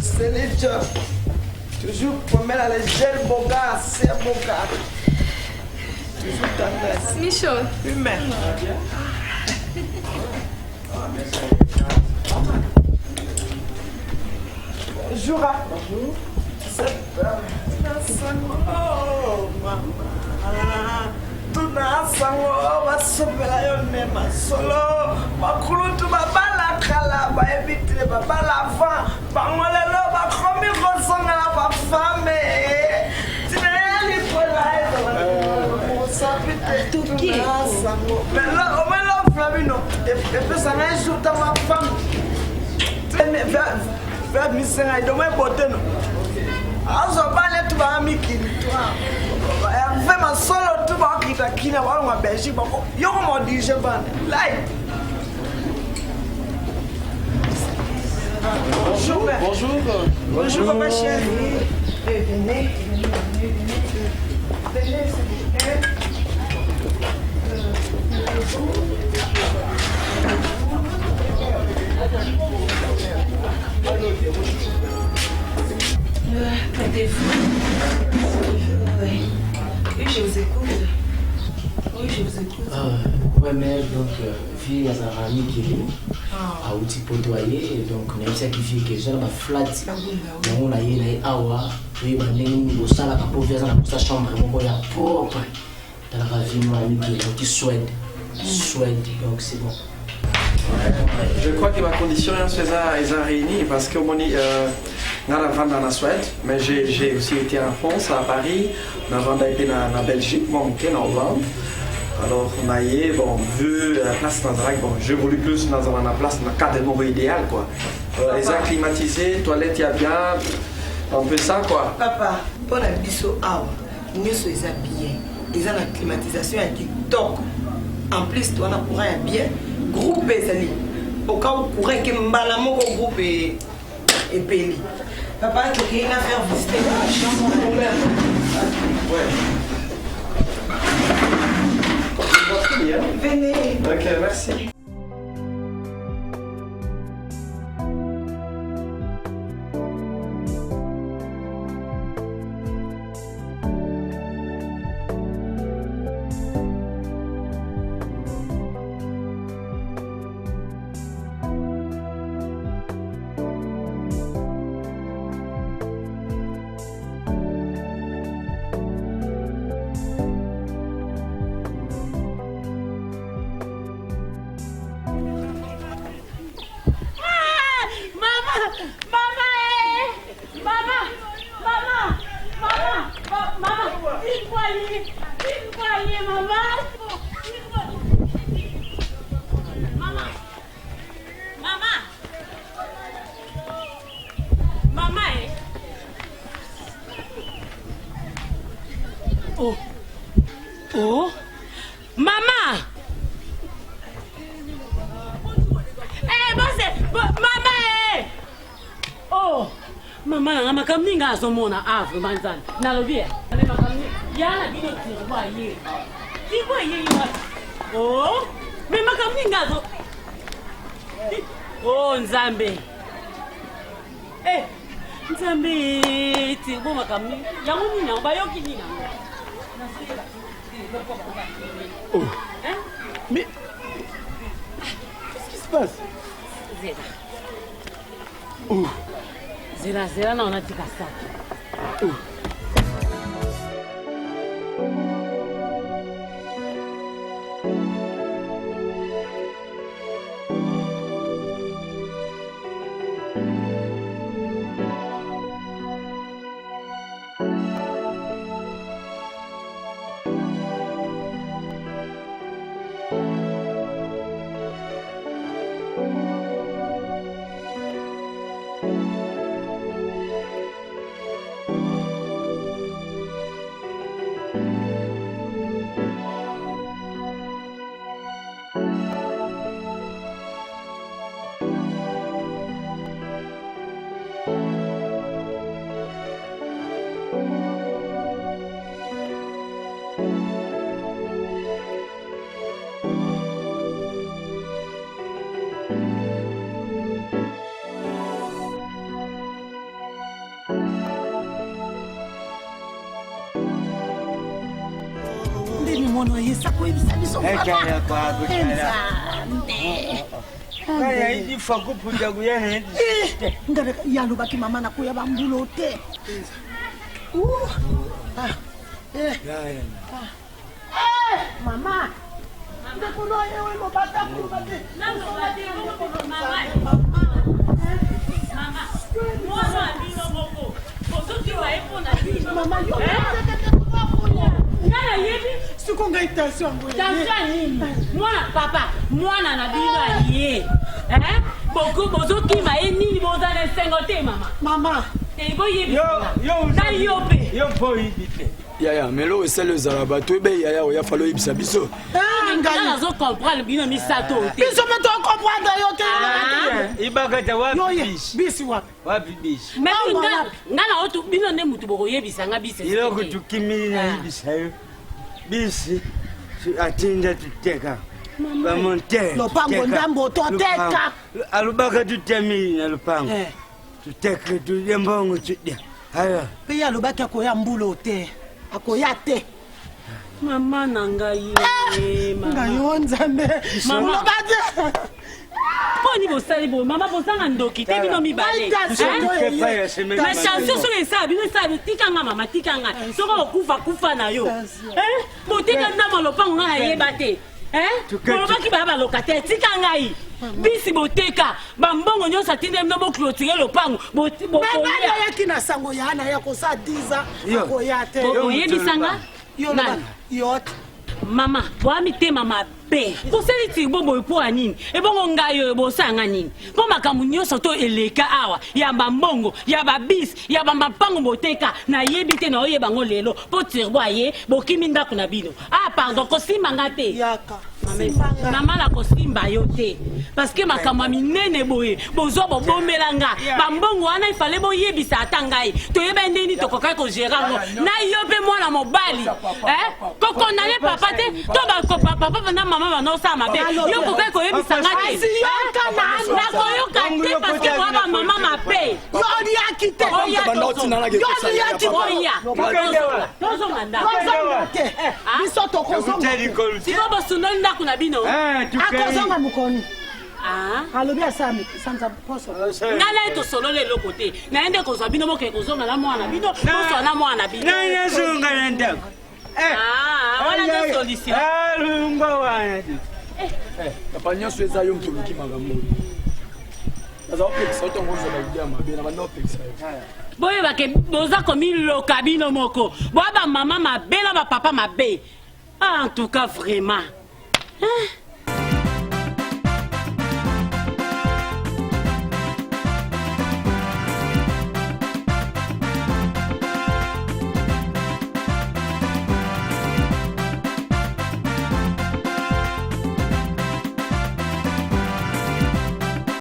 c'est les jobs. Toujours promet la légère beau gars, c'est beau gars. Toujours tendresse. Michaud. Humain. Bonjour. Bonjour. Oh, maman. Tunasango basopela yo nema solo bakulutu babala kala baebitile babala va bangolelo bakomi kosongela bafame tinayalipolaeosango melo omelo flamino epesanga esurta mafame vers misenga idomo eboteno azobale tu baamikili twa vraiment solo tu vas quitter qui n'a pas en Belgique yo comment dire je bande like bonjour bonjour ma chérie venez Oui, je vous écoute. Oui, je vous écoute. Ouais, mais donc, vie à sa famille qui est à outil potoyer, donc, même si qui fait que j'ai ma flat, on a eu awa, oui, on a sala pour faire dans sa chambre, on a propre. Dans la vie, mon ami qui souhaite, donc c'est bon. Je crois que ma condition est réunie parce que mon avant dans la Suède, mais j'ai aussi été en France, à Paris, avant été en Belgique, bon, en Hollande. Alors, on a eu, bon, vu la place dans un bon, j'ai voulu plus dans la place, dans le cadre idéal, quoi. Les airs climatisés, toilettes, il y a bien, un peu ça, quoi. Papa, pour la biso awa, nous sommes bien. Ils ont la climatisation qui top. En plus, toi, on a courant bien. Groupe Zali. Au cas où courant que Mbalamo groupe et Peli. Papa, tu as rien à faire visiter la chambre. Ouais. Venez. Ok, merci. Oh. Oh. Maman. Mama Oh. Mama nga makamni nga azomona avre manzana. Nalobi. Makamni. Yana bino tirwa ye. Tirwa ye yiwa. Oh. Me makamni nga zo. Oh Nzambe. Nzambe tirwa makamni. Yango nina bayoki nina. Oh. Mais qu'est-ce qui se passe? Zera. Oh. Zera na unatika sana. Oh. kopesa koyebisa biso ngabeka yalobaki mama nakoya bambulo te mama papa mwana na bino aye bozokima ye nini bozana esengo te mama yaya melo esala ezala bato ebe yaya oya falo oyebisa biso nazokomprendre bino misato te biso me tokomprendre yo te ibakata bisi wapi bisi nga na oto bino nde mutu bokoyebisanga bisi iloko tukimili nayebisa yo bisi atinda tuteka bamontere lopango ndambo toteka alubaka tutemili na lupango tuteke tulye mbongo tudya aya mpe ye alobaki akoya mbulo te akoya te mama na ngai ngayo nzambe loba te poni bosali boye mama bosanga ndoki te bino mibale na chanson soki esala bino esala tikanga mama tikanga soki okufa na yo botika ndama lopango nga nayeba te bolobaki baya baloka te tika ngai bisi boteka bambongo nyonso atinde bino boclotire lopango bokoyaki na sango ya na ya kosa 10 akoya te oyebisanga yo mama boami te mama be bosali tiri boboye mpo ya nini ebongo ngai oyo bosanga nini mpo makambo nyonso to eleka awa ya bambongo ya babisi ya bamapango boteka nayebi te na oyebango lelo mpo tirbo aye bokimi ndako na bino pardon kosimbanga te namala kosimba yo te parceke makambo ya minene boye bozwa bobomelanga bambongo wana ifale boyebisa ata ngai toyeba ndeni tokokaki kogerango na yo mpe mwana mobali kokondane papa te to papa na mama banosala mabe yo kokaki koyebisanga te nakoyoka te parceke mwa bamama mabe yoliaki te tozonga ndako biso tokozonga bosundoli ndako na bino akozonga mokoni alobi asami sanza poso ngai naye tosololi eloko te naye nde kozwa bino boke kozonga na mwana bino boswa na mwana bino nayazonga na ndako wana nde solution alungwa wana papa nyonso eza yo moto oluki makambo aza opekisa otongoza baidia mabe na banda opekisa yo boyebake boza komiloka bino moko boya bamama mabe na bapapa mabe en tout cas vraiment